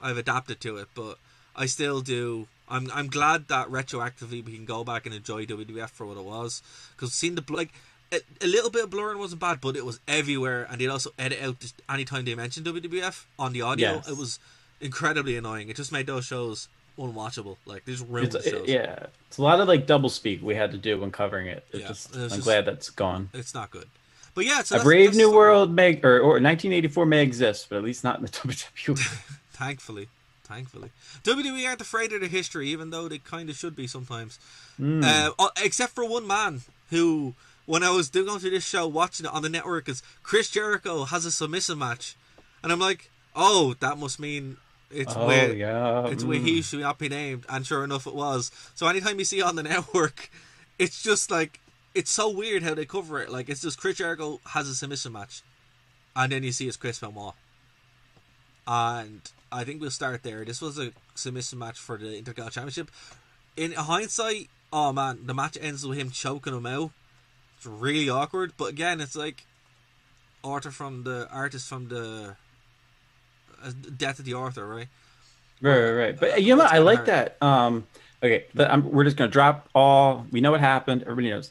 I've adapted to it, but I still do. I'm glad that retroactively we can go back and enjoy WWF for what it was, because seeing a little bit of blurring wasn't bad, but it was everywhere, and they'd also edit out anytime they mentioned WWF on the audio. Yes. It was incredibly annoying. It just made those shows unwatchable. Like, they just ruined the shows. Yeah, it's a lot of like double speak we had to do when covering it. I'm glad that's gone. It's not good. But yeah, a Brave New World or 1984 may exist, but at least not in the WWE. Thankfully. WWE aren't afraid of their history, even though they kind of should be sometimes. Except for one man who, when I was going through this show, watching it on the network, is Chris Jericho has a submission match. And I'm like, oh, that must mean it's where he should not be named. And sure enough, it was. So anytime you see it on the network, it's just like, it's so weird how they cover it. Like, it's just Chris Jericho has a submission match, and then you see it's Chris Benoit. And I think we'll start there. This was a submission match for the Intercontinental Championship. In hindsight, oh man, the match ends with him choking him out. It's really awkward. But again, it's like artist from the Death of the Author, right? Right. But I like that. Okay, we're just gonna drop all. We know what happened. Everybody knows.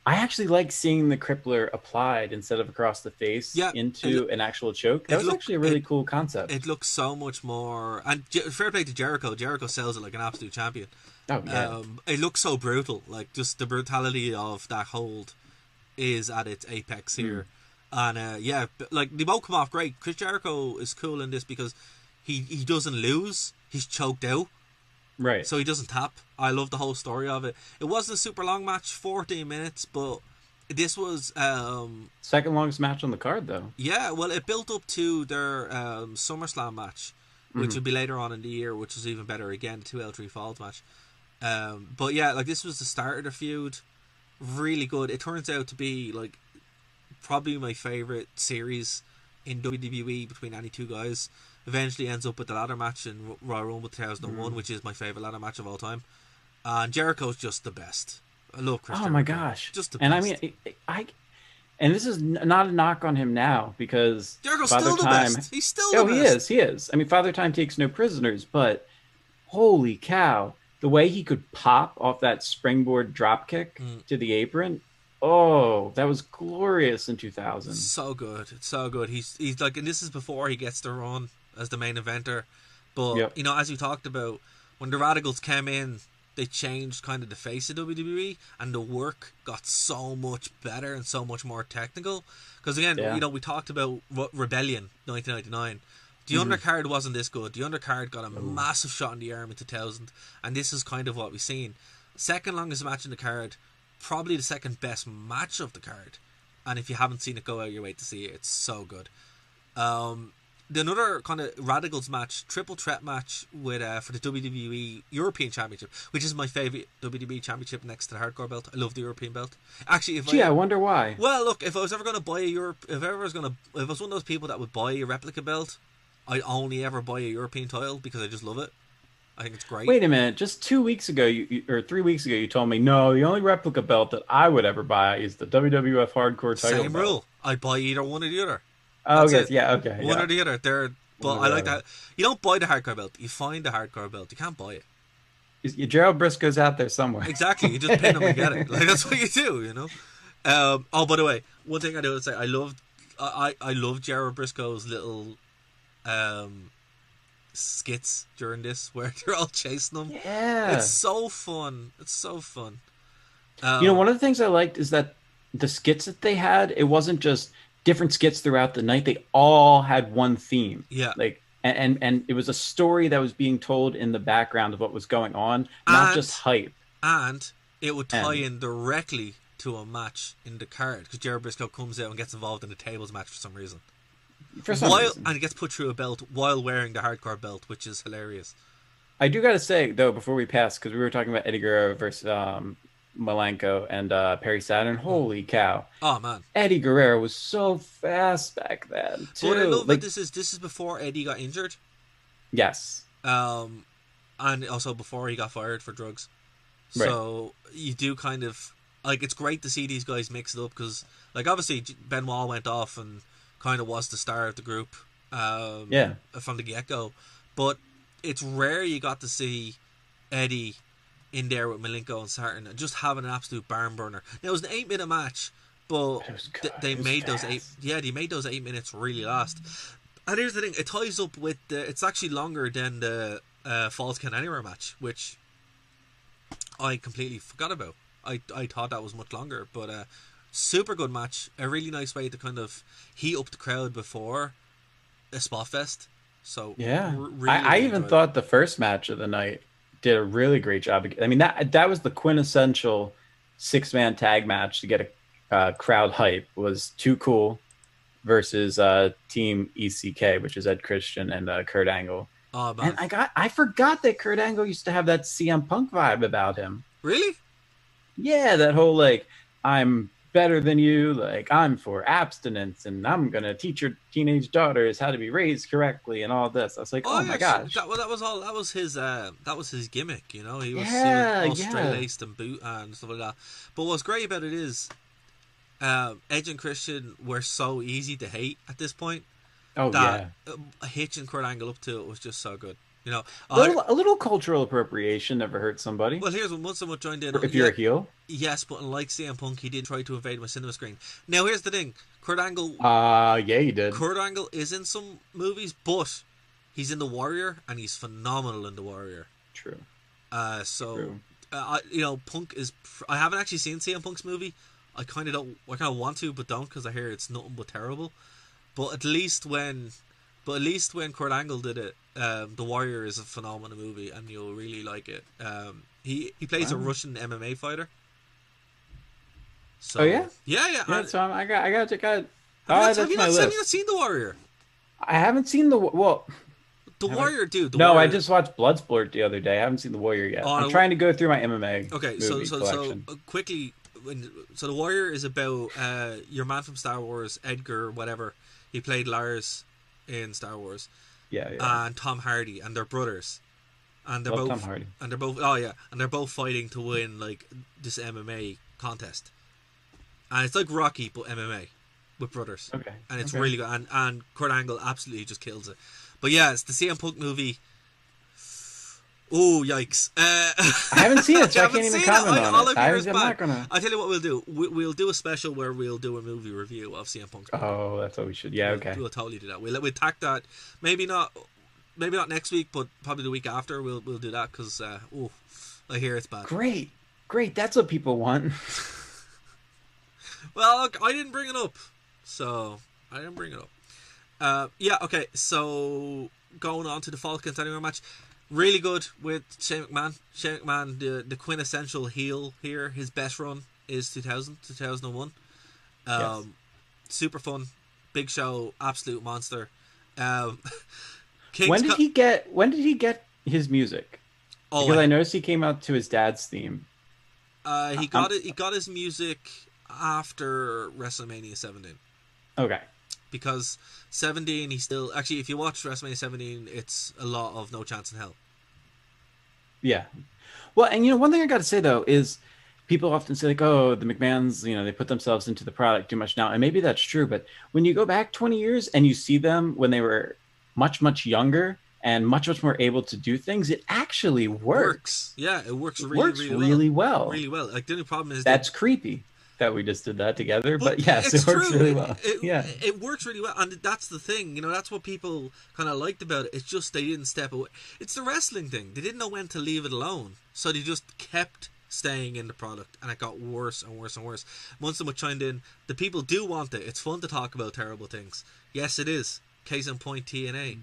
I actually like seeing the crippler applied instead of across the face into an actual choke. That was actually a really cool concept. It looks so much more... And fair play to Jericho. Jericho sells it like an absolute champion. Oh, yeah. It looks so brutal. Like, just the brutality of that hold is at its apex here. And, they both come off great. Chris Jericho is cool in this because he doesn't lose. He's choked out. Right. So he doesn't tap. I love the whole story of it. It wasn't a super long match, 14 minutes, but this was... second longest match on the card, though. Yeah, well, it built up to their SummerSlam match, which would be later on in the year, which was even better again, the 2L3 Falls match. But yeah, like, this was the start of the feud. Really good. It turns out to be, like, probably my favourite series in WWE between any two guys. Eventually ends up with the ladder match in Royal Rumble 2001, which is my favourite ladder match of all time. And Jericho's just the best. I love Chris Jericho. My gosh. Just the best. And I mean, and this is not a knock on him now, because Jericho's still the best. He's still the best. He is. I mean, Father Time takes no prisoners, but holy cow, the way he could pop off that springboard drop kick to the apron. Oh, that was glorious in 2000. So good. It's so good. He's like, and this is before he gets the run as the main eventer. But, as we talked about, when the Radicals came in, they changed kind of the face of WWE, and the work got so much better and so much more technical. Because again, we talked about Rebellion 1999. The undercard wasn't this good. The undercard got a massive shot in the arm in 2000, and this is kind of what we've seen. Second longest match in the card, probably the second best match of the card. And if you haven't seen it, go out your way to see it. It's so good. Another kind of Radicals match, triple threat match with for the WWE European Championship, which is my favourite WWE Championship next to the Hardcore belt. I love the European belt. Actually, I wonder why. Well, look, if I was ever going to buy if I was one of those people that would buy a replica belt, I'd only ever buy a European title because I just love it. I think it's great. Wait a minute. Just 2 weeks ago, or 3 weeks ago, you told me, no, the only replica belt that I would ever buy is the WWF Hardcore title. Same rule. I'd buy either one or the other. Oh, okay. Yeah, okay. One or the other. But I like that. You don't buy the Hardcore belt. You find the Hardcore belt. You can't buy it. Gerald Briscoe's out there somewhere. Exactly. You just pin him and get it. Like, that's what you do, by the way, one thing I do is say I love Gerald Briscoe's little skits during this where they're all chasing him. Yeah. It's so fun. One of the things I liked is that the skits that they had, it wasn't just different skits throughout the night. They all had one theme. Yeah. Like, and it was a story that was being told in the background of what was going on, not just And hype. and it would tie And in directly to a match in the card because Jerry Briscoe comes out and gets involved in the tables match for some reason. And he gets put through a belt while wearing the hardcore belt, which is hilarious. I do got to say though, before we pass, because we were talking about Eddie Guerrero versus Malenko and Perry Saturn. Holy cow! Oh man, Eddie Guerrero was so fast back then too. But I love that this is before Eddie got injured. Yes. And also before he got fired for drugs. So you do kind of like, it's great to see these guys mix it up because, like, obviously Benoit went off and kind of was the star of the group. From the get-go, but it's rare you got to see Eddie in there with Malenko and Saturn and just having an absolute barn burner. Now it was an 8-minute match, but they made those 8 minutes really last. And here's the thing, it ties up with it's actually longer than the Falls Count Anywhere match, which I completely forgot about. I thought that was much longer, but super good match. A really nice way to kind of heat up the crowd before a spot fest. So yeah, really, I even thought the first match of the night did a really great job. I mean, that was the quintessential 6-man tag match to get a crowd hype. Was Too Cool versus Team ECK, which is Ed Christian and Kurt Angle. Oh, man. And I forgot that Kurt Angle used to have that CM Punk vibe about him. Really? Yeah, that whole like, I'm better than you, like I'm for abstinence and I'm gonna teach your teenage daughters how to be raised correctly and all this. I was like, oh my gosh, that was his gimmick, you know. He was all straight laced and boot and stuff like that. But what's great about it is Edge and Christian were so easy to hate at this point. Hitching Kurt Angle up to it was just so good. You know, a little cultural appropriation never hurt somebody. Well, here's when someone joined in. If you're a heel, yes, but unlike CM Punk, he did try to invade my cinema screen. Now, here's the thing: Kurt Angle. He did. Kurt Angle is in some movies, but he's in The Warrior, and he's phenomenal in The Warrior. True. True. You know, Punk is. I haven't actually seen CM Punk's movie. I kind of don't. I kind of want to, but don't, because I hear it's nothing but terrible. But at least when Kurt Angle did it, The Warrior is a phenomenal movie, and you'll really like it. He plays a Russian MMA fighter. So, yeah. So I got. Have you not seen The Warrior? I haven't seen The Warrior, dude. Warrior. I just watched Bloodsport the other day. I haven't seen The Warrior yet. I'm trying to go through my MMA. Okay, so quickly. So The Warrior is about your man from Star Wars, Edgar, whatever. He played Lars in Star Wars. Yeah. And Tom Hardy, and they're brothers. And they're both Tom Hardy. And they're both fighting to win like this MMA contest. And it's like Rocky but MMA with brothers. Okay. And it's really good. And Kurt Angle absolutely just kills it. But yeah, it's the CM Punk movie. Oh, yikes. I haven't seen it, so I can't even comment on it. I'll tell you what we'll do. We'll do a special where we'll do a movie review of CM Punk's movie. Oh, that's what we should. Yeah, okay. We'll totally do that. We'll tack that. Maybe not next week, but probably the week after. We'll do that because I hear it's bad. Great. That's what people want. Well, look, I didn't bring it up. Yeah, okay. So going on to the Falls Count Anywhere match. Really good with Shane McMahon. Shane McMahon, the quintessential heel here. His best run is 2001. Yes. Super fun. Big show. Absolute monster. When did he get his music? Because I noticed he came out to his dad's theme. He got his music after WrestleMania 17. Okay. Because 17, he still... Actually, if you watch WrestleMania 17, it's a lot of No Chance in Hell. Yeah. Well, and, one thing I got to say, though, is people often say, like, oh, the McMahons, they put themselves into the product too much now. And maybe that's true. But when you go back 20 years and you see them when they were much, much younger and much, much more able to do things, it actually works. Yeah, it works really well. Really well. Like, the only problem is... That's creepy. That we just did that together, but yes, it works really well. It works really well, and that's the thing. That's what people kind of liked about it. It's just they didn't step away. It's the wrestling thing. They didn't know when to leave it alone, so they just kept staying in the product, and it got worse and worse and worse. Once someone chimed in, the people do want it. It's fun to talk about terrible things. Yes, it is. Case in point, TNA.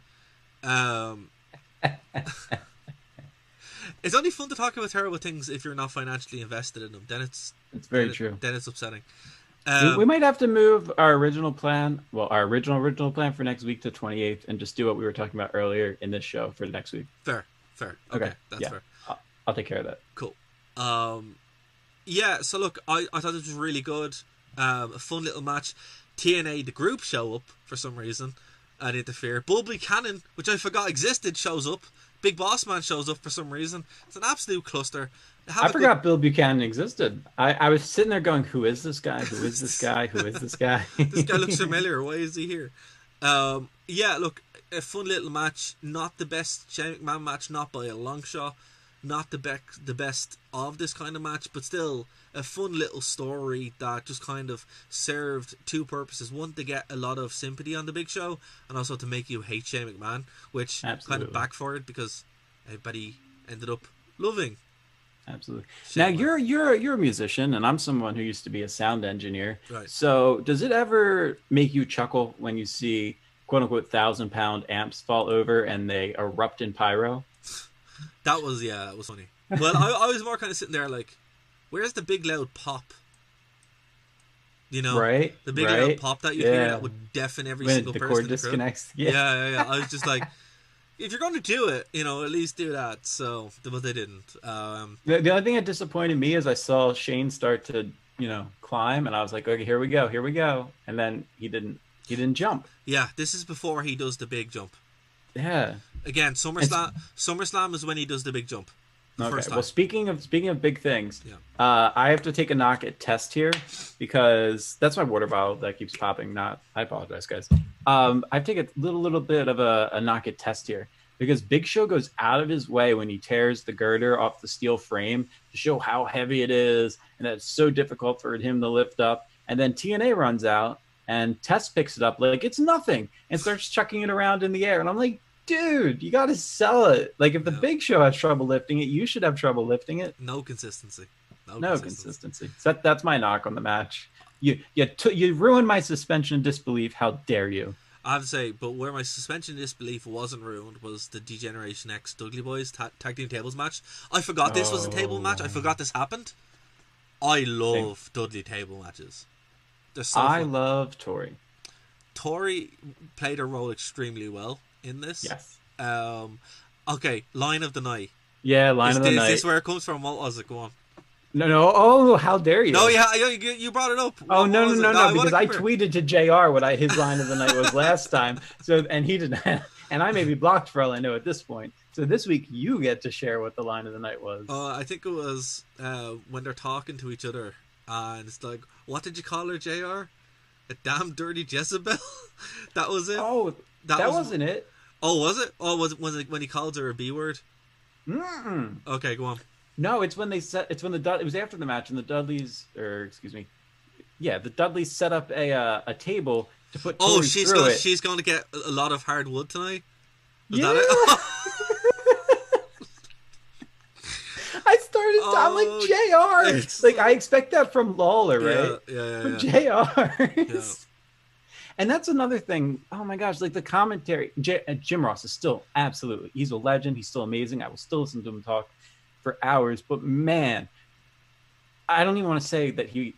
It's only fun to talk about terrible things if you're not financially invested in them. Then it's very true. Then it's upsetting. We might have to move our original plan. Well, our original plan for next week to 28th, and just do what we were talking about earlier in this show for next week. Fair. Okay, that's fair. I'll take care of that. Cool. Yeah. So look, I thought this was really good. A fun little match. TNA, the group, show up for some reason and interfere. Bull Buchanan, which I forgot existed, shows up. Big Boss Man shows up for some reason. It's an absolute cluster. I forgot Bill Buchanan existed. I was sitting there going, who is this guy? Who is this guy? Who is this guy? This guy looks familiar. Why is he here? Yeah, look, a fun little match. Not the best Shane McMahon match, not by a long shot. Not the best of this kind of match, but still a fun little story that just kind of served two purposes. One, to get a lot of sympathy on the Big Show, and also to make you hate Shane McMahon, which kind of backfired because everybody ended up loving. Absolutely. Now you're a musician, and I'm someone who used to be a sound engineer. Right. So does it ever make you chuckle when you see quote unquote 1,000-pound amps fall over and they erupt in pyro? That was funny. Well, I was more kind of sitting there like, where's the big loud pop? You know, right? The big loud pop that you hear that would deafen every single person. The cord disconnects. Yeah. I was just like, if you're going to do it, you know, at least do that. So, but they didn't. The only thing that disappointed me is I saw Shane start to, climb, and I was like, okay, here we go, and then he didn't jump. Yeah, this is before he does the big jump. Yeah. Again, SummerSlam is when he does the big jump. Okay. Well, speaking of big things, I have to take a knock at Test here because that's my water bottle that keeps popping. I apologize, guys. I take a little bit of a knock at Test here because Big Show goes out of his way when he tears the girder off the steel frame to show how heavy it is and that it's so difficult for him to lift up. And then TNA runs out and Test picks it up like it's nothing and starts chucking it around in the air. And I'm like, dude, you got to sell it. Like, if the Big Show has trouble lifting it, you should have trouble lifting it. No consistency. No consistency. So that's my knock on the match. You ruined my suspension of disbelief. How dare you? I have to say, but where my suspension of disbelief wasn't ruined was the D-Generation X Dudley Boys tag team tables match. I forgot this was a table match. I forgot this happened. I love Dudley table matches. They're so fun. I love Tori. Tori played her role extremely well in this. Yes. Okay, line of the night. Yeah, line of the night. Is this where it comes from? What was it? Go on. No. Oh, how dare you? No, you brought it up. Oh, no, because I tweeted to JR what his line of the night was last time. So, and he didn't, and I may be blocked for all I know at this point. So this week you get to share what the line of the night was. I think it was when they're talking to each other, and it's like, what did you call her, JR? A damn dirty Jezebel? That was it? Oh, that wasn't it. Oh, was it? Oh, was it when he called her a B word? Mm-mm. Okay, go on. No, it was after the match, and the Dudleys set up a table to put Tori through it. She's going to get a lot of hard wood tonight. Was that it? I'm like, JR. Like, I expect that from Lawler, right? Yeah. From JR. Yeah. And that's another thing. Oh my gosh, like the commentary. Jim Ross is still he's a legend. He's still amazing. I will still listen to him talk for hours. But man, I don't even want to say that he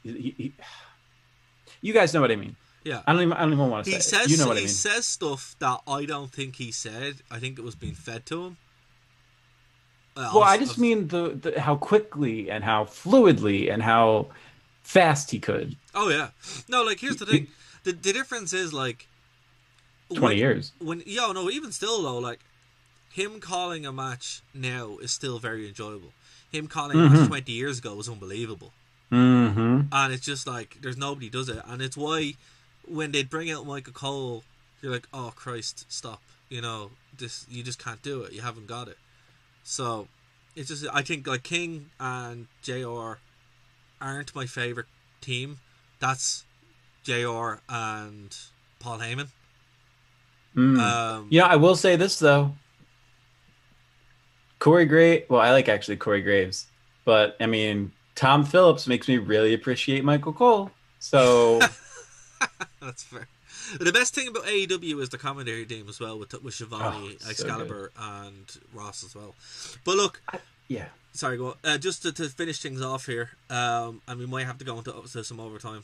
you guys know what I mean. Yeah. I don't even want to say it. You know what I mean. He says stuff that I don't think he said. I think it was being fed to him. I just mean the how quickly and how fluidly and how fast he could. Oh yeah. No, like here's the thing. The difference is like 20 years. Even still though, like him calling a match now is still very enjoyable. Him calling a match 20 years ago was unbelievable. Mm-hmm. And it's just like there's nobody does it, and it's why when they bring out Michael Cole, you're like, oh Christ, stop! You just can't do it. You haven't got it. So it's just I think like King and JR aren't my favorite team. That's JR and Paul Heyman. I will say this though. Corey Graves. Well, I like actually Corey Graves. But I mean, Tom Phillips makes me really appreciate Michael Cole. So That's fair. The best thing about AEW is the commentary team as well, with Shivani, so Excalibur, and Ross as well. But look, yeah. Sorry, go on. Just to finish things off here, and we might have to go into some overtime.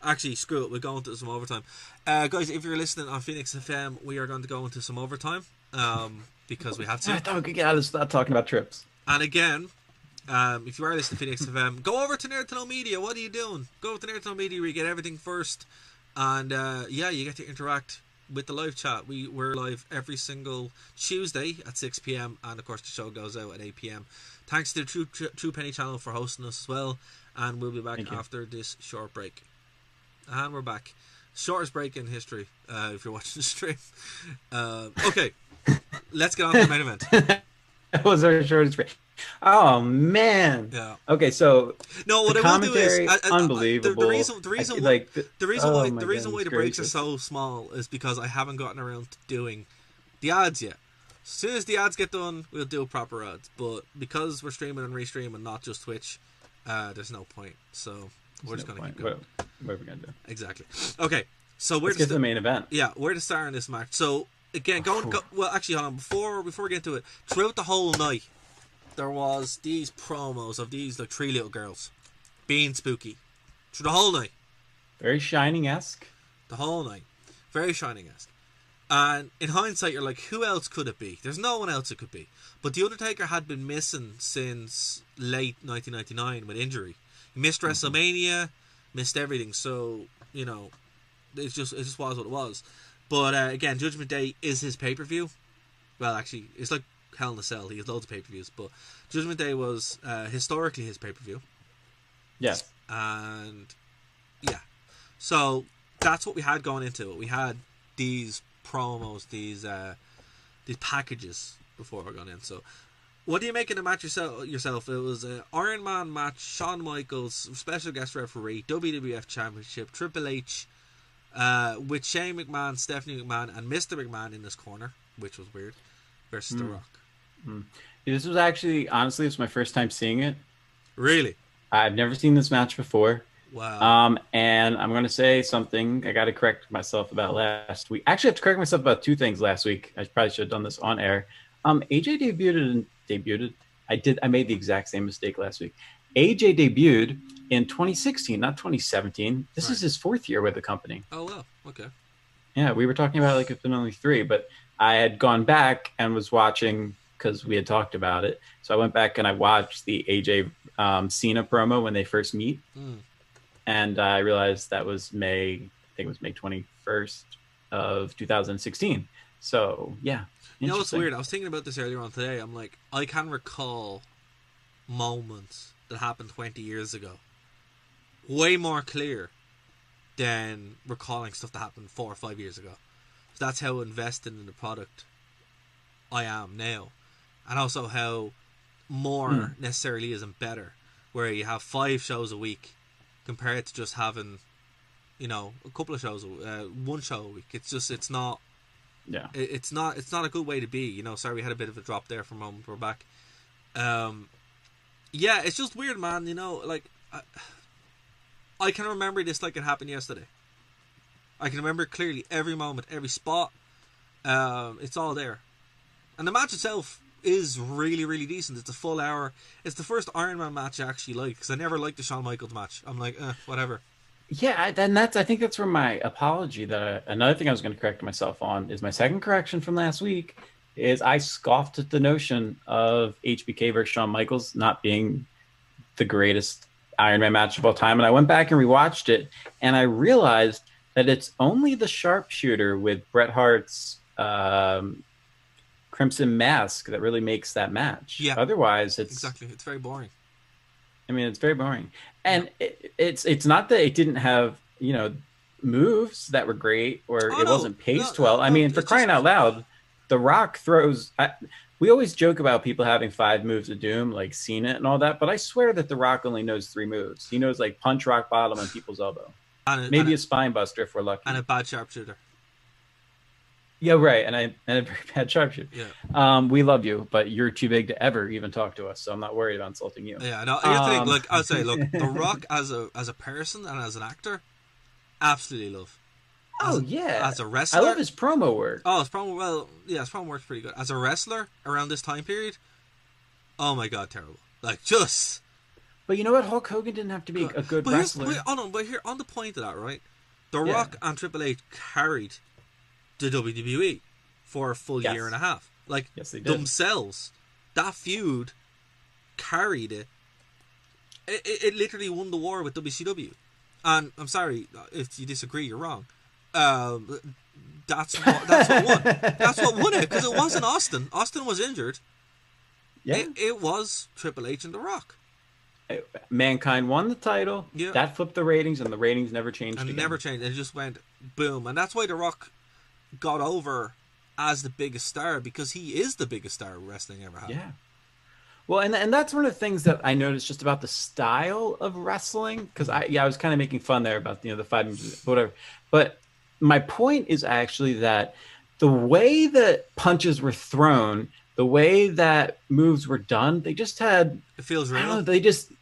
Actually, screw it, we're going into some overtime. Guys, if you're listening on Phoenix FM, we are going to go into some overtime, because we have to. I thought we could get out of start talking about trips. And again, if you are listening to Phoenix FM, go over to Nerd to Know Media. What are you doing? Go over to Nerd to Know Media where you get everything first. And you get to interact with the live chat. We're live every single Tuesday at 6 p.m. and of course the show goes out at 8 p.m. Thanks to the True Penny channel for hosting us as well. And we'll be back after this short break. And we're back. Shortest break in history, if you're watching the stream. Okay, let's get on to the main event. That was our shortest break. Oh man. Yeah. Okay, so no, what I will do is unbelievable. The reason why the breaks are so small is because I haven't gotten around to doing the ads yet. As soon as the ads get done, we'll do proper ads. But because we're streaming and restreaming, not just Twitch, there's no point. So we're just gonna keep going. What are we gonna do? Exactly. Okay. So let's get to the main event. Yeah, where to start in this match. So again, well, actually, hold on. Before we get into it, throughout the whole night, there was these promos of these like three little girls being spooky through the whole night. Very Shining-esque. The whole night. Very Shining-esque. And in hindsight, you're like, who else could it be? There's no one else it could be. But The Undertaker had been missing since late 1999 with injury. He missed WrestleMania, missed everything. So, you know, it just was what it was. But again, Judgment Day is his pay-per-view. Well, actually, it's like Hell in a Cell. He has loads of pay-per-views, but Judgment Day was historically his pay-per-view. Yes. And yeah, so that's what we had going into it. We had these promos, these packages before we're going in. So what do you make of the match yourself? It was an Iron Man match, Shawn Michaels, special guest referee, WWF Championship, Triple H, with Shane McMahon, Stephanie McMahon, and Mr. McMahon in this corner, which was weird, versus The Rock. This was actually, honestly, it's my first time seeing it. Really? I've never seen this match before. Wow. And I'm going to say something I got to correct myself about last week. Actually, I have to correct myself about two things last week. I probably should have done this on air. AJ debuted. I made the exact same mistake last week. AJ debuted in 2016, not 2017. This is his fourth year with the company. Oh, wow. Okay. Yeah, we were talking about like it's been only 3, but I had gone back and was watching because we had talked about it. So I went back and I watched the AJ Cena promo when they first meet. And I realized that was May 21st of 2016. So, yeah. You know what's weird? I was thinking about this earlier on today. I'm like, I can recall moments that happened 20 years ago way more clear than recalling stuff that happened 4 or 5 years ago. So that's how invested in the product I am now. And also how more necessarily isn't better, where you have 5 shows a week compared to just having, you know, a couple of shows, one show a week. It's not a good way to be, you know. Sorry, we had a bit of a drop there for a moment. We're back. Yeah, it's just weird, man. You know, like I can remember this like it happened yesterday. I can remember clearly every moment, every spot. It's all there, and the match itself is really, really decent. It's a full hour. It's the first Iron Man match I actually like, because I never liked the Shawn Michaels match. I'm like, whatever. Yeah, and I think that's where my apology another thing I was going to correct myself on is my second correction from last week is I scoffed at the notion of HBK versus Shawn Michaels not being the greatest Iron Man match of all time. And I went back and rewatched it, and I realized that it's only the sharpshooter with Bret Hart's Crimson Mask that really makes that match. Yeah. Otherwise, it's very boring. I mean, it's very boring. And it's not that it didn't have, you know, moves that were great or it wasn't paced well. I mean, for crying out loud, The Rock throws... we always joke about people having 5 moves of doom, like Cena and all that, but I swear that The Rock only knows 3 moves. He knows, like, punch, rock bottom, and people's elbow. Maybe a spine buster if we're lucky. And a bad sharpshooter. Yeah, right. And a very bad sharpshooter. Yeah. We love you, but you're too big to ever even talk to us. So I'm not worried about insulting you. Yeah, no, here's the thing. Look, I'll say, look, The Rock as a person and as an actor, absolutely love. Oh As yeah, as a I love wrestler, his promo work. oh, it's probably well, yeah, it's probably works pretty good. As a wrestler around this time period, oh my god, terrible. Like just. But you know what? Hulk Hogan didn't have to be a good wrestler. But here on the point of that, right? The Yeah. Rock and Triple H carried the WWE for a full Yes. year and a half. Like Yes, they did. themselves, that feud carried it. It literally won the war with WCW. And I'm sorry if you disagree, you're wrong. That's what won. That's what won it because it wasn't Austin. Austin was injured. Yeah. It was Triple H and The Rock. Mankind won the title. Yeah. That flipped the ratings, and the ratings never changed. And it again. never changed. It just went boom. And that's why The Rock got over as the biggest star because he is the biggest star wrestling ever had. Yeah. Well, and that's one of the things that I noticed just about the style of wrestling, because I was kind of making fun there about the 5 minutes, whatever. But my point is actually that the way that punches were thrown, the way that moves were done, they just had. It feels I don't know, real. they just.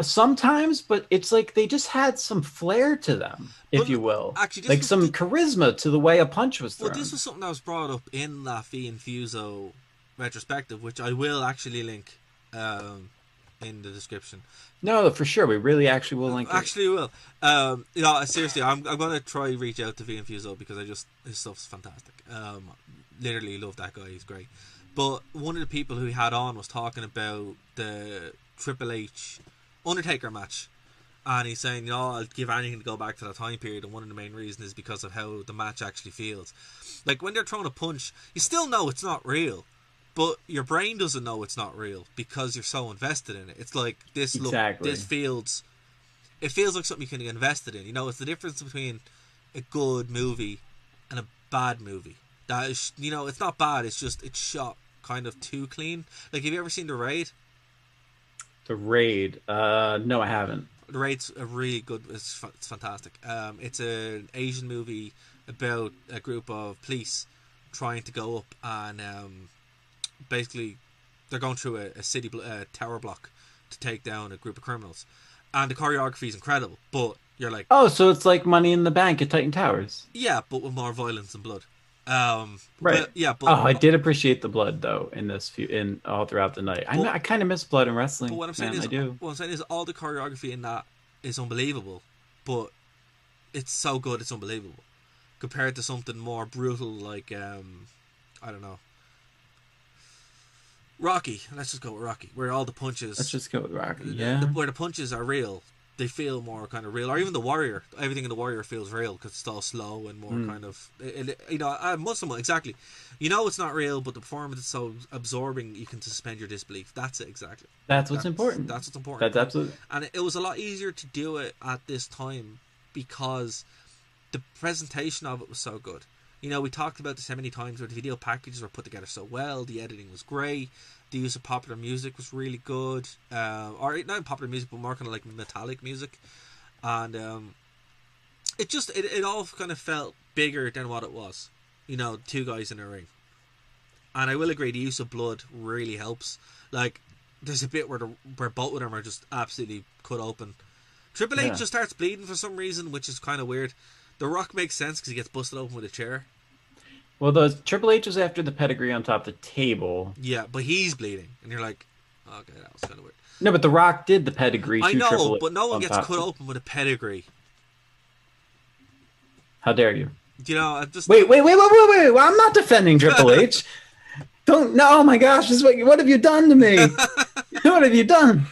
Sometimes, but it's like they just had some flair to them, if you will. Actually, like some charisma to the way a punch was thrown. Well, this was something that was brought up in that Fiend-Fuso retrospective, which I will actually link in the description. No, for sure. We really actually will link it. Actually, will. Seriously, I'm going to try reach out to Fiend-Fuso because his stuff's fantastic. Literally love that guy. He's great. But one of the people who he had on was talking about the Triple H Undertaker match, and he's saying, I'll give anything to go back to that time period, and one of the main reasons is because of how the match actually feels. Like when they're throwing a punch, you still know it's not real, but your brain doesn't know it's not real because you're so invested in it. It's like this exactly. It feels like something you can get invested in. It's the difference between a good movie and a bad movie. That is, it's not bad. It's just it's shot kind of too clean. Like, have you ever seen The Raid? The Raid? No, I haven't. The Raid's a really good. It's fantastic. It's an Asian movie about a group of police trying to go up and basically they're going through a city tower block to take down a group of criminals, and the choreography is incredible. But you're like, oh, so it's like Money in the Bank at Titan Towers. Yeah, but with more violence and blood. Right. But I did appreciate the blood though in all throughout the night. I kind of miss blood in wrestling. But what I'm saying is all the choreography in that is unbelievable, but it's so good it's unbelievable compared to something more brutal like I don't know, Rocky. Let's just go with Rocky, where all the punches. Let's just go with Rocky. Yeah. Where the punches are real. They feel more kind of real, or even the Warrior. Everything in the Warrior feels real because it's all slow and more kind of, Muslim exactly. It's not real, but the performance is so absorbing you can suspend your disbelief. That's it exactly. That's what's important. That's what's important. That's absolutely. And it was a lot easier to do it at this time because the presentation of it was so good. We talked about this how many times where the video packages were put together so well, the editing was great. The use of popular music was really good, or not popular music, but more kind of like metallic music, and it all kind of felt bigger than what it was. Two guys in a ring, and I will agree the use of blood really helps. Like there's a bit where both of them are just absolutely cut open. Triple H just starts bleeding for some reason, which is kind of weird. The Rock makes sense because he gets busted open with a chair. Well, the Triple H was after the pedigree on top of the table. Yeah, but he's bleeding, and you're like, okay, that was kind of weird. No, but The Rock did the pedigree. I know, Triple H but no one gets cut of... open with a pedigree. How dare you? I just wait! Well, I'm not defending Triple H. Don't! No! Oh my gosh! What have you done to me? What have you done?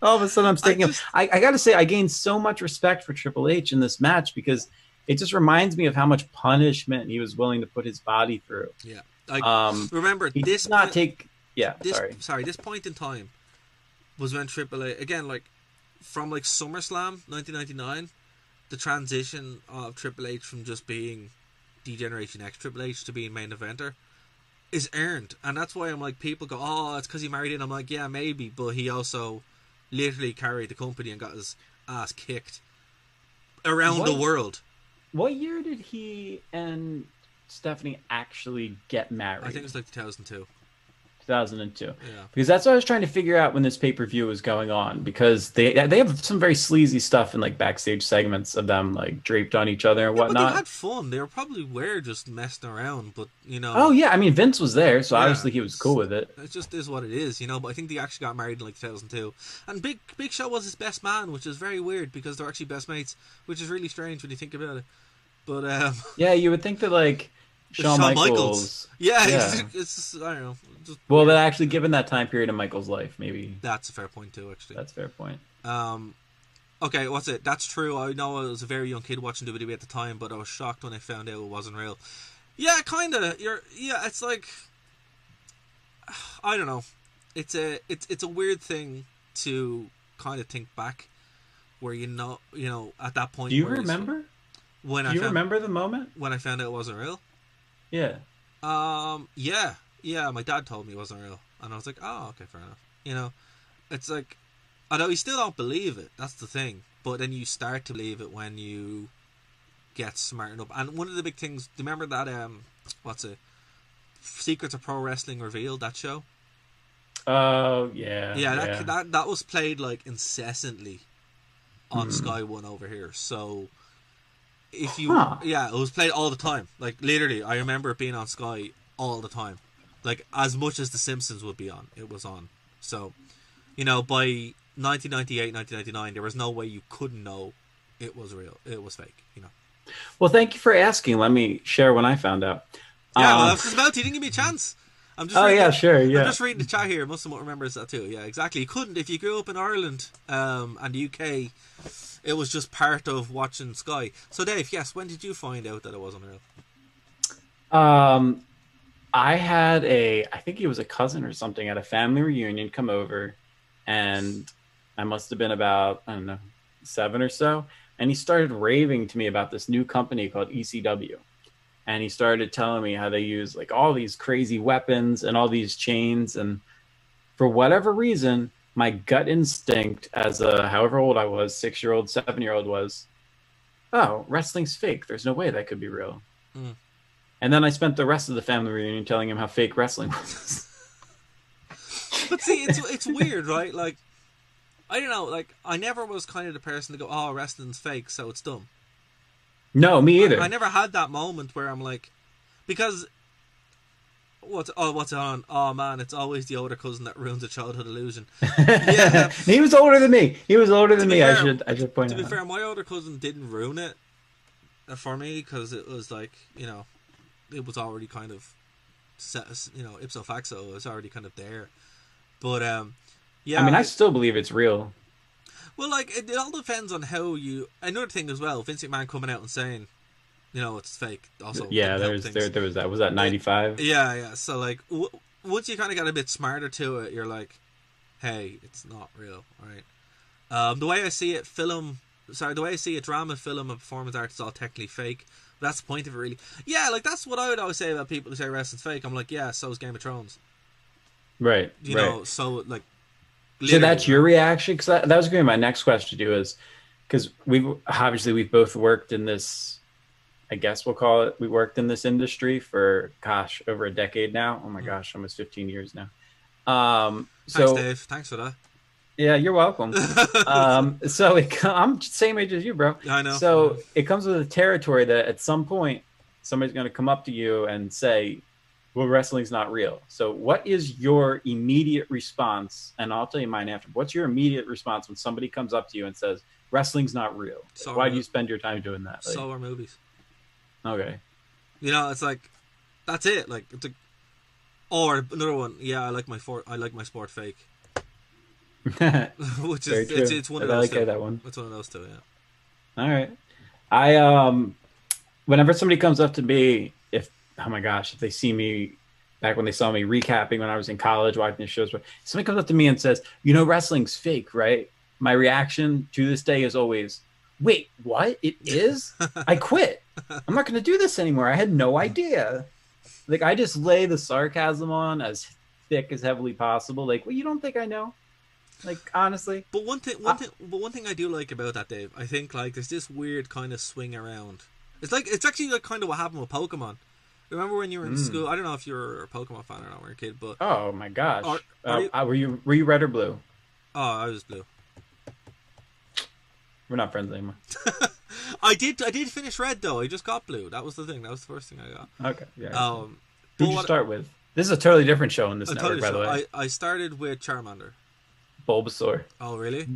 All of a sudden, I'm thinking. I got to say, I gained so much respect for Triple H in this match because it just reminds me of how much punishment he was willing to put his body through. Yeah. Remember, this point in time was when Triple H, again, like, from, like, SummerSlam 1999, the transition of Triple H from just being D-Generation X Triple H to being main eventer is earned. And that's why I'm like, people go, oh, it's because he married in. I'm like, yeah, maybe, but he also literally carried the company and got his ass kicked around the world. what year did he and Stephanie actually get I think married? it was like 2002. 2002. Yeah. Because that's what I was trying to figure out when this pay-per-view was going on, because they have some very sleazy stuff in like backstage segments of them like draped on each other and Yeah, but they whatnot. had fun. They were just messing around, but Oh yeah, I mean Vince was there, so yeah, obviously he was cool with it. it just is what it is. But I think they actually got married in like 2002, and Big Show was his best man, which is very weird because they're actually best mates, which is really strange when you think about it. But Yeah, you would think that like Shawn Shawn Michaels, Michaels, yeah, yeah. it's just, I don't know, just Well, weird. but actually, given that time period in Michael's life, maybe That's a fair point too, actually. that's a fair point. Um, okay, what's it? That's true. I know I was a very young kid watching WWE at the time, but I was shocked when I found out it wasn't real. Yeah, kind of. Yeah. It's like, I don't know. It's a weird thing to kind of think back, where at that point Do you where remember? when Do I you found remember the moment? when I found out it wasn't real. Yeah. Yeah. My dad told me it wasn't real, and I was like, oh, okay, fair enough. It's like, although you still don't believe it. That's the thing. But then you start to believe it when you get smart enough. And one of the big things, do you remember that what's it? Secrets of Pro Wrestling Revealed, that show? Oh yeah, Yeah, yeah. that was played like incessantly on Hmm. Sky One over here. So if you Huh. yeah, it was played all the time. Like literally, I remember it being on Sky all the time. Like as much as The Simpsons would be on, it was on. So, by 1998, 1999, there was no way you couldn't know it was real. It was fake. Well, thank you for asking. Let me share when I found out. Yeah, well, I Um. was just about to. You didn't give me a chance. I'm just Oh reading. yeah, sure, I'm yeah. just reading the chat here. Most of them remembers that too. Yeah, exactly. You couldn't if you grew up in Ireland and the UK. It was just part of watching Sky. So, Dave, yes, when did you find out that it wasn't real? Um. I had I think he was a cousin or something at a family reunion come over, and I must have been about, I don't know, 7 or so. And he started raving to me about this new company called ECW. And he started telling me how they use like all these crazy weapons and all these chains. And for whatever reason, my gut instinct as a, however old I was, 6-year old, 7-year old was, oh, wrestling's fake. There's no way that could be real. Mm. And then I spent the rest of the family reunion telling him how fake wrestling was. But see, it's weird, right? Like, I don't know. Like, I never was kind of the person to go, "Oh, wrestling's fake, so it's dumb." No, me either. I never had that moment where I'm like, because what's it on? Oh man, it's always the older cousin that ruins a childhood illusion. Yeah. He was older than me. He was older To than be me. fair, I should point to be out. fair, my older cousin didn't ruin it for me because it was like it was already kind of set, ipso facto. It was already kind of there. But I yeah. mean, I still believe it's real. Well, like it all depends on how you. Another thing as well, Vince McMahon coming out and saying, it's fake. Also, Yeah, didn't help things. there was that. Was that 95? Yeah. So like, once you kind of got a bit smarter to it, you're like, hey, it's not real, right? The way I see it, the way I see it, drama, film, and performance art is all technically fake. That's the point of it, really. Yeah, like that's what I would always say about people who say wrestling's fake. I'm like, yeah, so is Game of Thrones. Right. You right. know, so like. So that's your reaction? Because that was going to be my next question to you, is because we've both worked in this. I guess we'll call it. We worked in this industry for over a decade now. Oh my gosh, almost 15 years now. Thanks, Dave. Thanks for that. Yeah, you're welcome. So I'm same age as you, bro. Yeah, I know. So it comes with a territory that at some point somebody's going to come up to you and say, well, wrestling's not real. So what is your immediate response? And I'll tell you mine after. What's your immediate response when somebody comes up to you and says, wrestling's not real? So why do you spend your time doing that? So are movies. Okay. It's like, that's it. Like, or another one. Yeah, I like my sport fake. Which is it's one of those. I like that one. It's one of those two. Yeah. All right. I whenever somebody comes up to me, if they see me back when they saw me recapping when I was in college watching the shows, but somebody comes up to me and says, wrestling's fake, right? My reaction to this day is always, wait, what? It is? I quit. I'm not going to do this anymore. I had no idea. Like, I just lay the sarcasm on as thick as heavily possible. Like, well, you don't think I know? Like, honestly. But one thing I do like about that, Dave, I think like there's this weird kind of swing around It's actually like kind of what happened with Pokemon. Remember when you were in school? I don't know if you were a Pokemon fan or not when you were a kid, but oh my gosh, are you were you red or blue? Oh, I was blue. We're not friends anymore. I did finish red though. I just got blue. That was the thing. That was the first thing I got. Okay. Yeah. Who'd you start with? This is a totally different show on this network, by the way. I started with Charmander. Bulbasaur. Oh, really?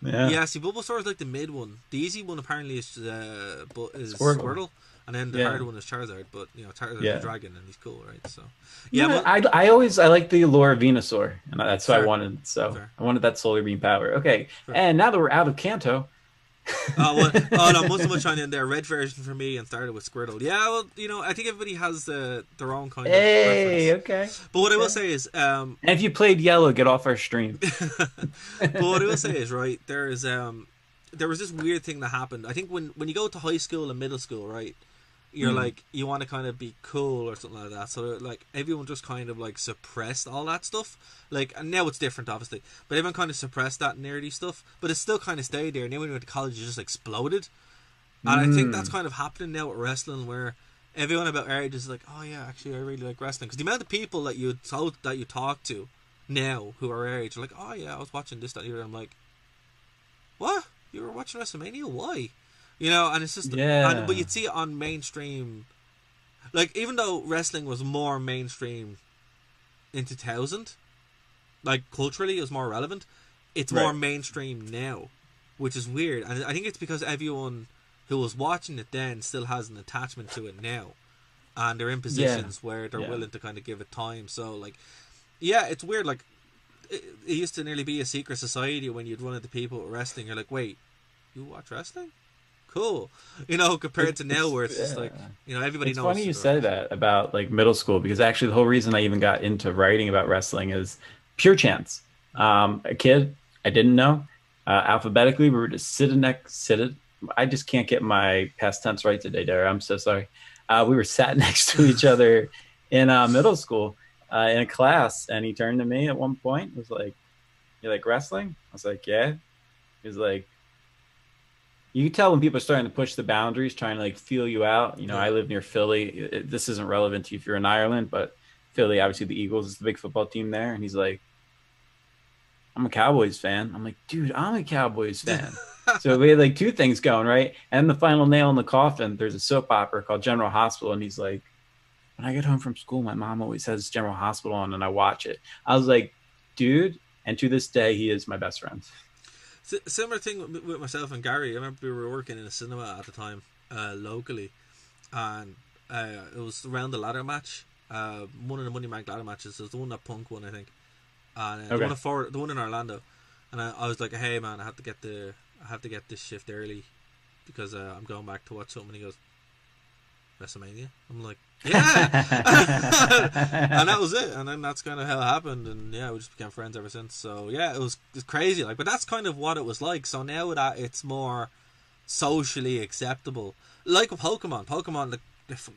Yeah. Yeah, see, Bulbasaur is like the mid one. The easy one apparently is Squirtle. And then the hard one is Charizard. But, you know, Charizard's a dragon and he's cool, right? So, yeah. But I like the allure of Venusaur. And that's what I wanted. So I wanted that solar beam power. Okay. Fair. And now that we're out of Kanto. No, most of them trying in there. Red version for me and started with Squirtle. Yeah, well, you know, I think everybody has their own kind of preference. Okay. But what I will say is... and if you played Yellow, get off our stream. But what I will say is, right, there was this weird thing that happened. I think when you go to high school and middle school, right, you're like, you want to kind of be cool or something like that. So, like, everyone just kind of, like, suppressed all that stuff. Like, and now it's different, obviously. But everyone kind of suppressed that nerdy stuff. But it still kind of stayed there. And then when you went to college, it just exploded. And I think that's kind of happening now with wrestling, where everyone about our age is like, oh, yeah, actually, I really like wrestling. Because the amount of people that you talk to now who are our age are like, oh, yeah, I was watching this, that, and the other. I'm like, what? You were watching WrestleMania? Why? You know, and it's just... Yeah. But you'd see it on mainstream... Like, even though wrestling was more mainstream in 2000, like, culturally it was more relevant, it's more mainstream now, which is weird. And I think it's because everyone who was watching it then still has an attachment to it now. And they're in positions where they're willing to kind of give it time. So, like, yeah, it's weird. Like, it used to nearly be a secret society when you'd run into people with wrestling. You're like, wait, you watch wrestling? Cool, you know, compared to now where it's just like, you know, everybody knows. It's funny you say that about like middle school, because actually the whole reason I even got into writing about wrestling is pure chance. A kid I didn't know, alphabetically we were just seated. I just can't get my past tense right today, Dara. I'm so sorry. We were sat next to each other in middle school in a class, and he turned to me at one point and was like, "You like wrestling?" I was like, "Yeah." He was like, you can tell when people are starting to push the boundaries, trying to like feel you out. You know, I live near Philly. This isn't relevant to you if you're in Ireland, but Philly, obviously the Eagles is the big football team there. And he's like, I'm a Cowboys fan. I'm like, dude, I'm a Cowboys fan. So we had like two things going, right? And the final nail in the coffin, there's a soap opera called General Hospital. And he's like, when I get home from school, my mom always has General Hospital on and I watch it. I was like, dude. And to this day, he is my best friend. Similar thing with myself and Gary. I remember we were working in a cinema at the time, locally, and it was around the ladder match. One of the Money Bank ladder matches. It was the one that Punk won, I think, and the one in Orlando. And I was like, "Hey man, I have to get this shift early because I'm going back to watch something." And he goes, "WrestleMania?" I'm like, "Yeah," and that was it. And then that's kind of how it happened. And yeah, we just became friends ever since. So yeah, it was crazy. Like, but that's kind of what it was like. So now that it's more socially acceptable, like with Pokemon, like,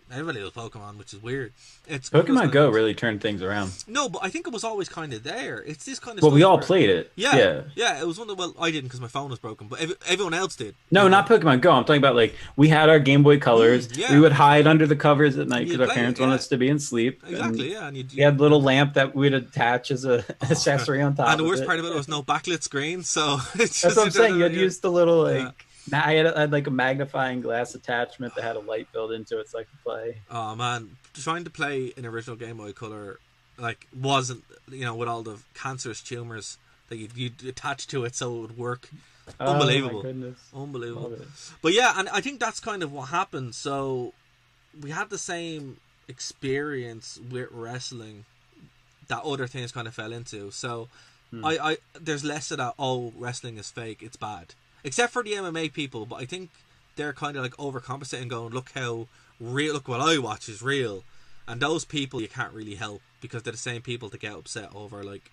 everybody loves Pokemon, which is weird. It's Pokemon Go really turned things around. No, but I think it was always kind of there. It's this kind of. Well, we all played it. Yeah. It was one of I didn't because my phone was broken, but everyone else did. No, not Pokemon Go. I'm talking about like we had our Game Boy Colors. We would hide under the covers at night because our parents wanted us to be in sleep. Exactly. And we had a little lamp that we'd attach as a accessory on top. And the worst part of it was no backlit screen, so that's what I'm saying. You'd use the little like. I had like a magnifying glass attachment that had a light built into it so I could play. Oh man, trying to play an original Game Boy Color like wasn't, you know, with all the cancerous tumors that you'd attach to it so it would work. Unbelievable. Oh my goodness. Unbelievable. But yeah, and I think that's kind of what happened. So we had the same experience with wrestling that other things kind of fell into. So I there's less of that, oh, wrestling is fake, it's bad. Except for the MMA people, but I think they're kind of like overcompensating, going, look what I watch is real. And those people you can't really help because they're the same people that get upset over like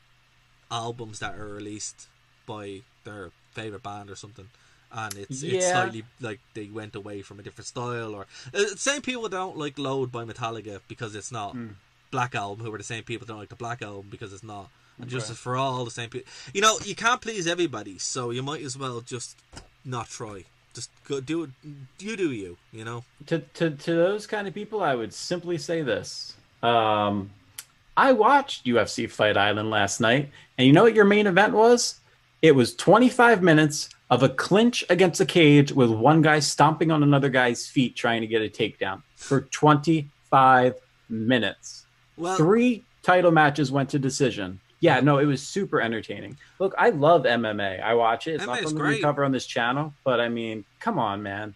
albums that are released by their favourite band or something. And it's slightly like they went away from a different style, or same people that don't like Load by Metallica because it's not Black Album, who are the same people that don't like the Black Album because it's not. And Justice for All, the same people. You know, you can't please everybody, so you might as well just not try. Just go do it. You do you. You know. To those kind of people, I would simply say this. I watched UFC Fight Island last night, and you know what your main event was? It was 25 minutes of a clinch against a cage with one guy stomping on another guy's feet trying to get a takedown for 25 minutes. Well, 3 title matches went to decision. Yeah, no, it was super entertaining. Look, I love MMA. I watch it. It's not something we cover on this channel, but I mean, come on, man.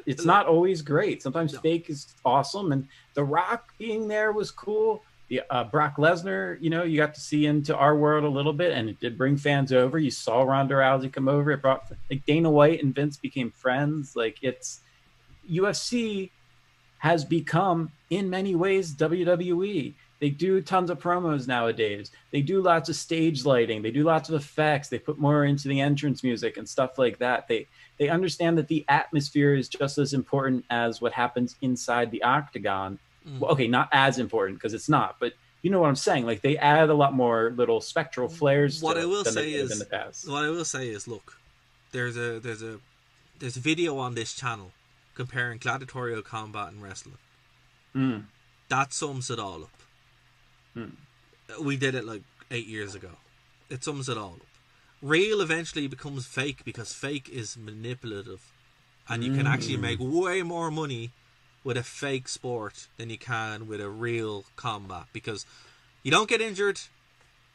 It's not always great. Sometimes fake is awesome, and The Rock being there was cool. Brock Lesnar, you know, you got to see into our world a little bit, and it did bring fans over. You saw Ronda Rousey come over. It brought, like, Dana White and Vince became friends. Like, it's UFC has become in many ways WWE. They do tons of promos nowadays. They do lots of stage lighting. They do lots of effects. They put more into the entrance music and stuff like that. They understand that the atmosphere is just as important as what happens inside the octagon. Well, okay, not as important because it's not, but you know what I'm saying. Like, they add a lot more little spectral flares. What to I will than say they did is, in the past. what I will say is, look, there's a video on this channel comparing gladiatorial combat and wrestling. That sums it all up. We did it like 8 years ago. It sums it all up. Real eventually becomes fake because fake is manipulative, and you can actually make way more money with a fake sport than you can with a real combat, because you don't get injured,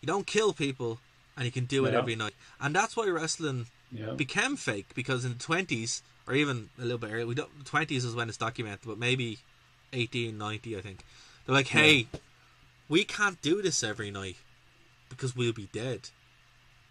you don't kill people, and you can do it every night. And that's why wrestling became fake, because in the 20s, or even a little bit earlier, 20s is when it's documented, but maybe 1890, I think. They're like, hey, we can't do this every night because we'll be dead.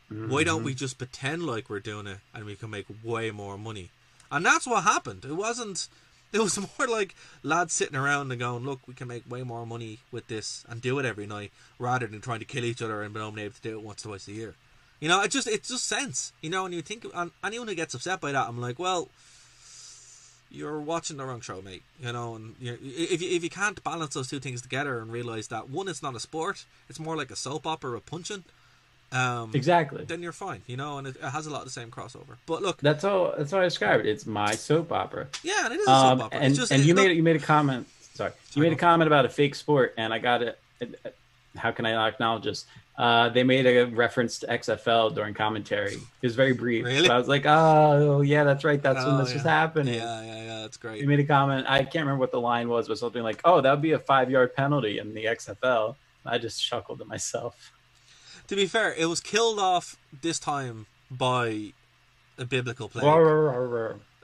Why don't we just pretend like we're doing it and we can make way more money? And that's what happened. It was more like lads sitting around and going, look, we can make way more money with this and do it every night, rather than trying to kill each other and being able to do it once, twice a year. You know, it's just sense. You know, when you think, and anyone who gets upset by that, I'm like, well, you're watching the wrong show, mate. You know, and if you can't balance those two things together and realize that, one, it's not a sport, it's more like a soap opera with punching. Exactly. Then you're fine, you know, and it has a lot of the same crossover. But look, that's how I describe it. It's my soap opera. Yeah, and it is a soap opera. And you made a comment. Sorry, you made a comment about a fake sport, and I got it. How can I not acknowledge this? They made a reference to XFL during commentary. It was very brief. Really? So I was like, oh yeah, that's right. That's when this was happening. Yeah, that's great. You made a comment. I can't remember what the line was, but something like, oh, that would be a 5-yard penalty in the XFL. I just chuckled to myself. To be fair, it was killed off this time by a biblical plague.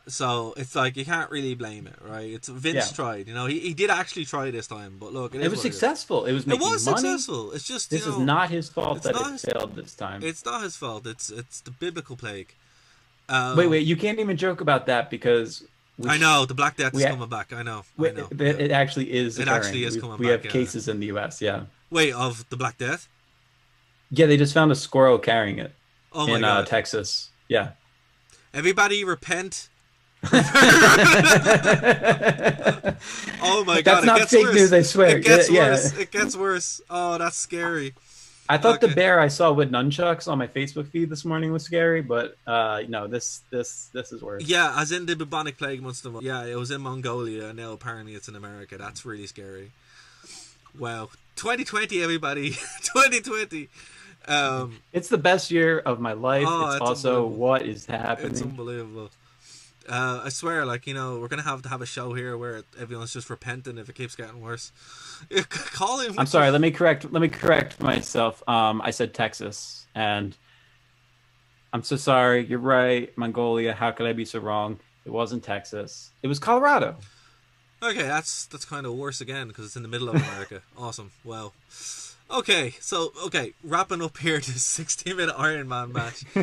So it's like, you can't really blame it, right? It's Vince tried, you know. He did actually try this time, but look, it was successful. It was making money. Successful. It's just this is not his fault that it failed this time. It's not his fault. It's the biblical plague. Wait, you can't even joke about that because I know the Black Death is coming back. I know. It actually is. It actually is coming back. We have cases in the U.S. Yeah. Wait, of the Black Death? Yeah, they just found a squirrel carrying it in Texas. Yeah. Everybody repent. Oh my God! That's not fake news. I swear. It gets worse. It gets worse. Oh, that's scary. I thought the bear I saw with nunchucks on my Facebook feed this morning was scary, but no, this is worse. Yeah, as in the bubonic plague monster. Yeah, it was in Mongolia, and now apparently it's in America. That's really scary. Wow, 2020, everybody, 2020. It's the best year of my life. It's also what is happening. It's unbelievable. I swear, like, you know, we're gonna have to have a show here where everyone's just repenting if it keeps getting worse. Call him. I'm sorry. Let me correct myself. I said Texas, and I'm so sorry. You're right. Mongolia. How could I be so wrong? It wasn't Texas. It was Colorado. Okay, that's kind of worse again because it's in the middle of America. Awesome. Wow. Okay, wrapping up here this 60-minute Iron Man match. We're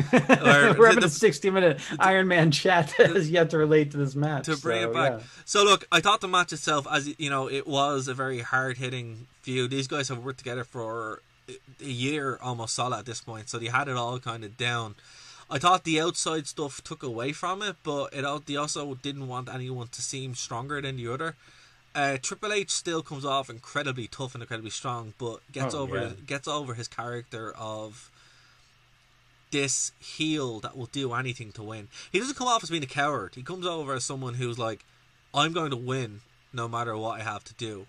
having a 60-minute Iron Man chat that has yet to relate to this match. To bring it back. Yeah. So look, I thought the match itself, as you know, it was a very hard-hitting feud. These guys have worked together for a year almost solid at this point, so they had it all kind of down. I thought the outside stuff took away from it, but they also didn't want anyone to seem stronger than the other. Triple H still comes off incredibly tough and incredibly strong, but gets over his character of this heel that will do anything to win. He doesn't come off as being a coward. He comes over as someone who's like, I'm going to win no matter what I have to do.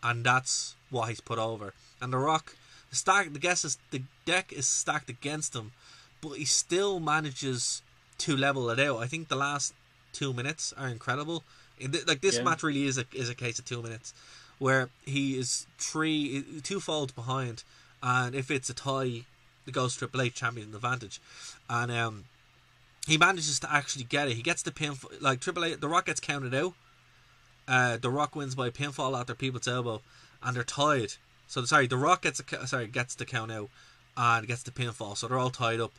And that's what he's put over. And The Rock, the deck is stacked against him, but he still manages to level it out. I think the last 2 minutes are incredible. This match really is a case of 2 minutes, where he is two folds behind, and if it's a tie, it goes Triple H champion advantage, and he manages to actually get it. He gets the pinfall. Like Triple H, The Rock gets counted out. The Rock wins by pinfall after people's elbow, and they're tied. So The Rock gets the count out and gets the pinfall. So they're all tied up,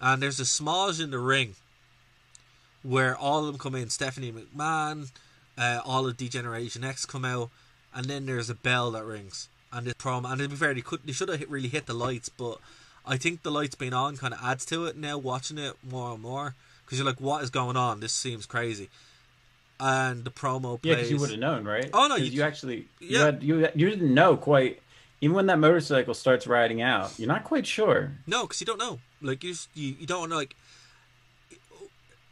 and there's a smudge in the ring where all of them come in. Stephanie McMahon, all of Degeneration X come out, and then there's a bell that rings. And this promo, and to be fair, they should have really hit the lights, but I think the lights being on kind of adds to it now, watching it more and more, because you're like, what is going on? This seems crazy. And the promo plays. Yeah, because you would have known, right? Oh no, you actually you didn't know quite. Even when that motorcycle starts riding out, you're not quite sure. No, because you don't know. Like you don't know. Like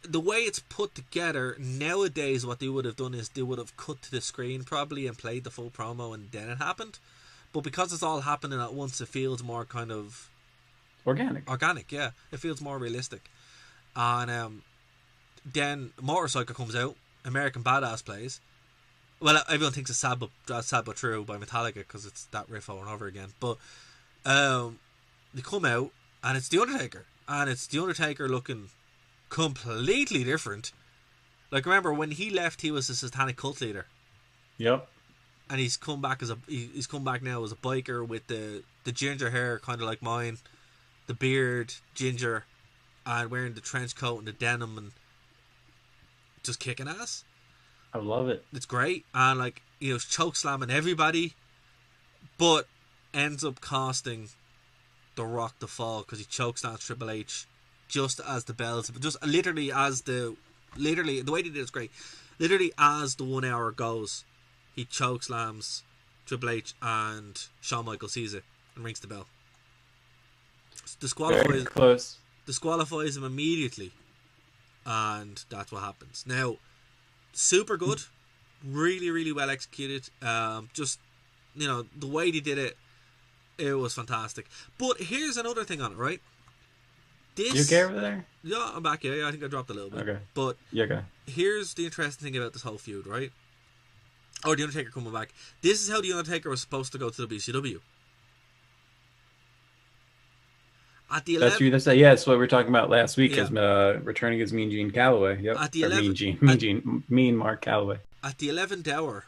the way it's put together nowadays, what they would have done is they would have cut to the screen probably and played the full promo, and then it happened. But because it's all happening at once, it feels more kind of organic. Yeah, it feels more realistic. And then Motorcycle comes out. American Badass plays. Well, everyone thinks it's Sad But True by Metallica because it's that riff over and over again. But they come out and it's The Undertaker. And it's The Undertaker looking completely different. Like, remember when he left, he was a satanic cult leader. Yep. And he's come back now as a biker with the ginger hair, kind of like mine, the beard, ginger, and wearing the trench coat and the denim and just kicking ass. I love it. It's great. And like, choke slamming everybody, but ends up costing The Rock the fall because he choke slams Triple H just as the bells, literally the way they did it is great. Literally as the 1 hour goes, he choke slams Triple H, and Shawn Michaels sees it and rings the bell. Disqualifies him immediately, and that's what happens. Now, super good, really, really well executed. Just the way they did it, it was fantastic. But here's another thing on it, right? You okay over there? Yeah, I'm back here. Yeah, I think I dropped a little bit. Okay. But okay. Here's the interesting thing about this whole feud, right? Or The Undertaker coming back. This is how The Undertaker was supposed to go to WCW. At the 11th, that's true. That's what we were talking about last week, as returning as Mean Gene Calloway. Yep. At the 11th, Mean Mark Calloway. At the 11th hour,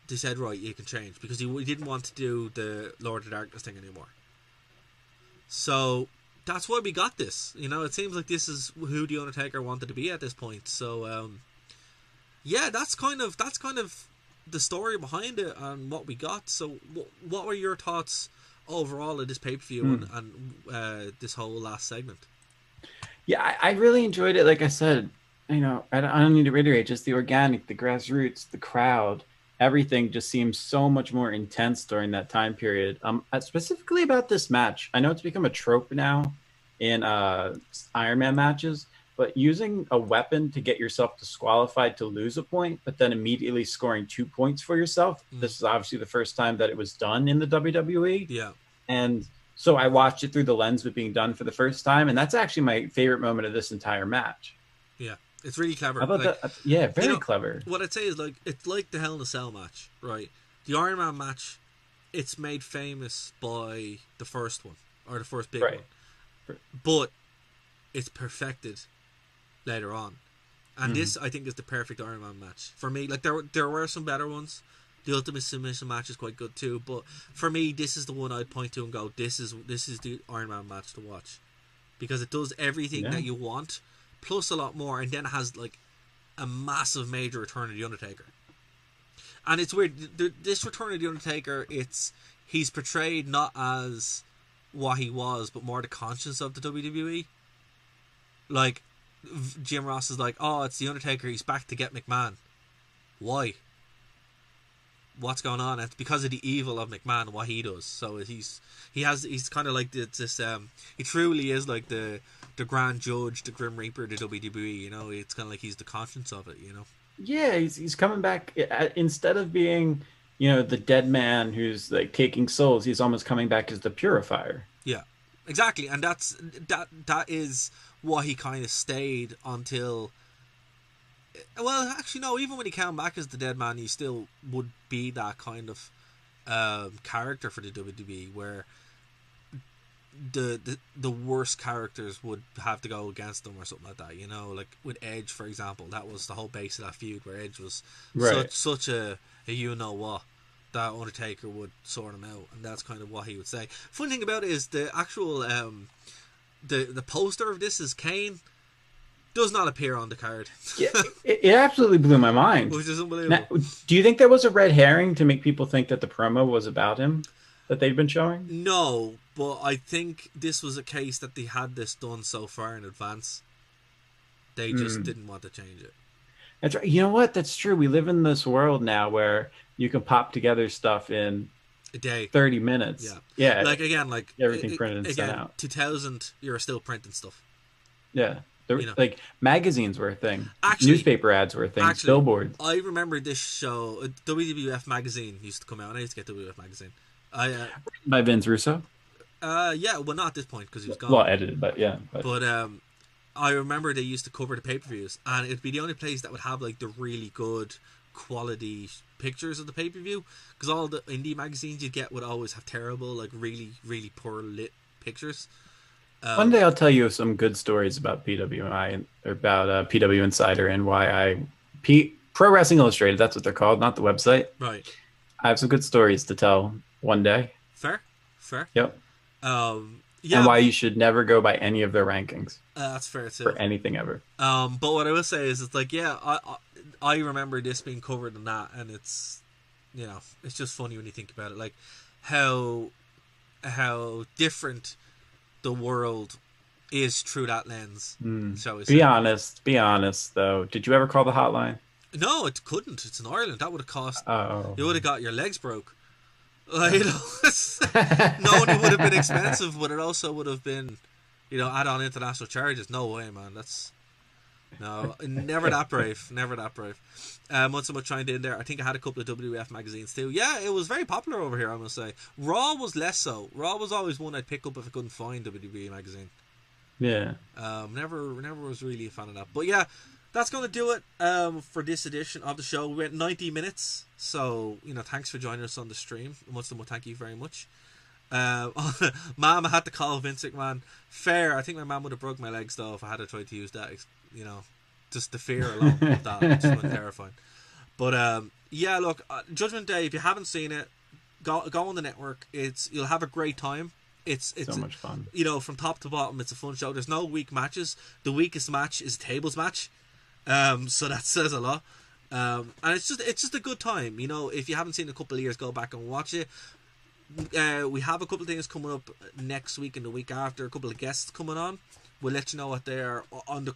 they said, right, you can change, because he didn't want to do the Lord of Darkness thing anymore. So that's why we got this. It seems like this is who The Undertaker wanted to be at this point. So that's kind of the story behind it and what we got. So what were your thoughts overall of this pay-per-view and this whole last segment? Yeah, I really enjoyed it. Like I said, I don't need to reiterate, just the organic, the grassroots, the crowd, everything just seems so much more intense during that time period. Specifically about this match, I know it's become a trope now in Iron Man matches, but using a weapon to get yourself disqualified to lose a point, but then immediately scoring 2 points for yourself. This is obviously the first time that it was done in the WWE. Yeah. And so I watched it through the lens of it being done for the first time, and that's actually my favorite moment of this entire match. Yeah, it's really clever. How about that? Yeah, very clever. What I'd say is, it's like the Hell in a Cell match, right? The Iron Man match, it's made famous by the first one, or the first big one. But it's perfected later on. And this, I think, is the perfect Iron Man match. For me, like, there were some better ones. The Ultimate Submission match is quite good too, but for me, this is the one I'd point to and go, this is the Iron Man match to watch, because it does everything that you want, plus a lot more, and then it has like a massive major return of the Undertaker. And it's weird, this return of the Undertaker, he's portrayed not as what he was, but more the conscience of the WWE. Like, Jim Ross is like, oh, it's the Undertaker, he's back to get McMahon. Why? what's going on. It's because of the evil of McMahon, what he does. So he's kind of like this. He truly is like the Grand Judge, the Grim Reaper, the WWE. You know, it's kind of like he's the conscience of it. You know. Yeah, he's coming back instead of being, the dead man who's like taking souls. He's almost coming back as the purifier. Yeah, exactly, and that is what he kind of stayed until. Well, actually, no. Even when he came back as the dead man, he still would be that kind of character for the WWE, where the worst characters would have to go against them or something like that. You know, like with Edge, for example, that was the whole base of that feud, where Edge was such a you know what, that Undertaker would sort him out, and that's kind of what he would say. Funny thing about it is the actual the poster of this is Kane. Does not appear on the card. Yeah, it absolutely blew my mind. Which is unbelievable. Now, do you think there was a red herring to make people think that the promo was about him that they'd been showing? No, but I think this was a case that they had this done so far in advance. They just didn't want to change it. That's right. You know what? That's true. We live in this world now where you can pop together stuff in a day, 30 minutes. Yeah. Like again, like everything printed and sent out. 2000, you're still printing stuff. Yeah. Like magazines were a thing. Actually, newspaper ads were a thing. Billboards. I remember this show. WWF magazine used to come out. And I used to get WWF magazine. By Vince Russo. Yeah. Well, not at this point because he was gone. Well, edited, but yeah. But I remember they used to cover the pay-per-views, and it'd be the only place that would have like the really good quality pictures of the pay-per-view, because all the indie magazines you get would always have terrible, like really, really poor lit pictures. One day I'll tell you some good stories about PWI, or about PW Insider, and why Pro Wrestling Illustrated, that's what they're called, not the website. Right. I have some good stories to tell one day. Fair. Yep. Yeah. And why you should never go by any of their rankings. That's fair too. For anything ever. But what I will say is, it's like, yeah, I remember this being covered in that, and it's, it's just funny when you think about it, like how different the world is through that lens. So be honest though. Did you ever call the hotline? No, it couldn't. It's in Ireland. That would have cost. Oh, you would have got your legs broke. Like, not only would have been expensive, but it also would have been, add on international charges. No way, man. Never that brave. Never that brave. Once I'm trying to in there, I think I had a couple of WWF magazines too. Yeah, it was very popular over here, I must say. Raw was less so. Raw was always one I'd pick up if I couldn't find WWE magazine. Yeah. Never was really a fan of that. But yeah, that's going to do it for this edition of the show. We went 90 minutes. So, thanks for joining us on the stream. Once more, thank you very much. Mom, I had to call Vince McMahon. Fair. I think my mom would have broke my legs though if I had to try to use that. Just the fear alone of that just went terrifying. But yeah, look, Judgment Day. If you haven't seen it, go on the network. You'll have a great time. It's so much fun. From top to bottom, it's a fun show. There's no weak matches. The weakest match is a tables match. So that says a lot. And it's just a good time. If you haven't seen it in a couple of years, go back and watch it. We have a couple of things coming up next week and the week after. A couple of guests coming on. We'll let you know what they are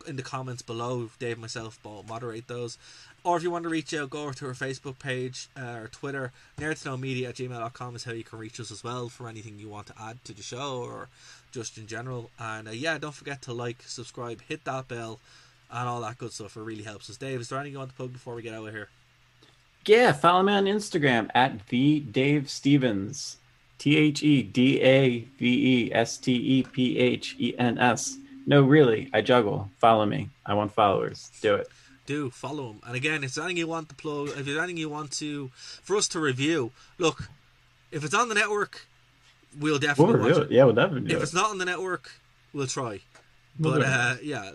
in the comments below. Dave and myself will moderate those. Or if you want to reach out, go over to our Facebook page or Twitter. nerdtoknowmedia@gmail.com is how you can reach us as well for anything you want to add to the show or just in general. And don't forget to like, subscribe, hit that bell, and all that good stuff. It really helps us. Dave, is there anything you want to plug before we get out of here? Yeah, follow me on Instagram at @TheDaveStevens. TheDavestepens. No, really, I juggle. Follow me. I want followers. Do it. Do follow them. And again, if there's anything you want to plug, if there's anything you want for us to review, look, if it's on the network, we'll definitely watch it. Yeah, we'll definitely do it. If it's not on the network, we'll try. But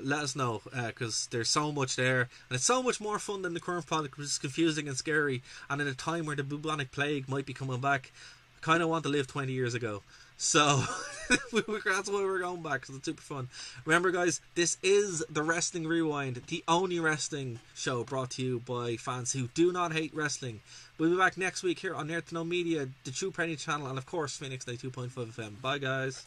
let us know, because there's so much there, and it's so much more fun than the current product, which is confusing and scary. And in a time where the bubonic plague might be coming back, I kind of want to live 20 years ago. So that's why we're going back, because it's super fun. Remember, guys, this is the Wrestling Rewind, the only wrestling show brought to you by fans who do not hate wrestling. We'll be back next week here on Nerd to Know Media, the True Penny channel, and of course Phoenix 92.5 FM. Bye, guys.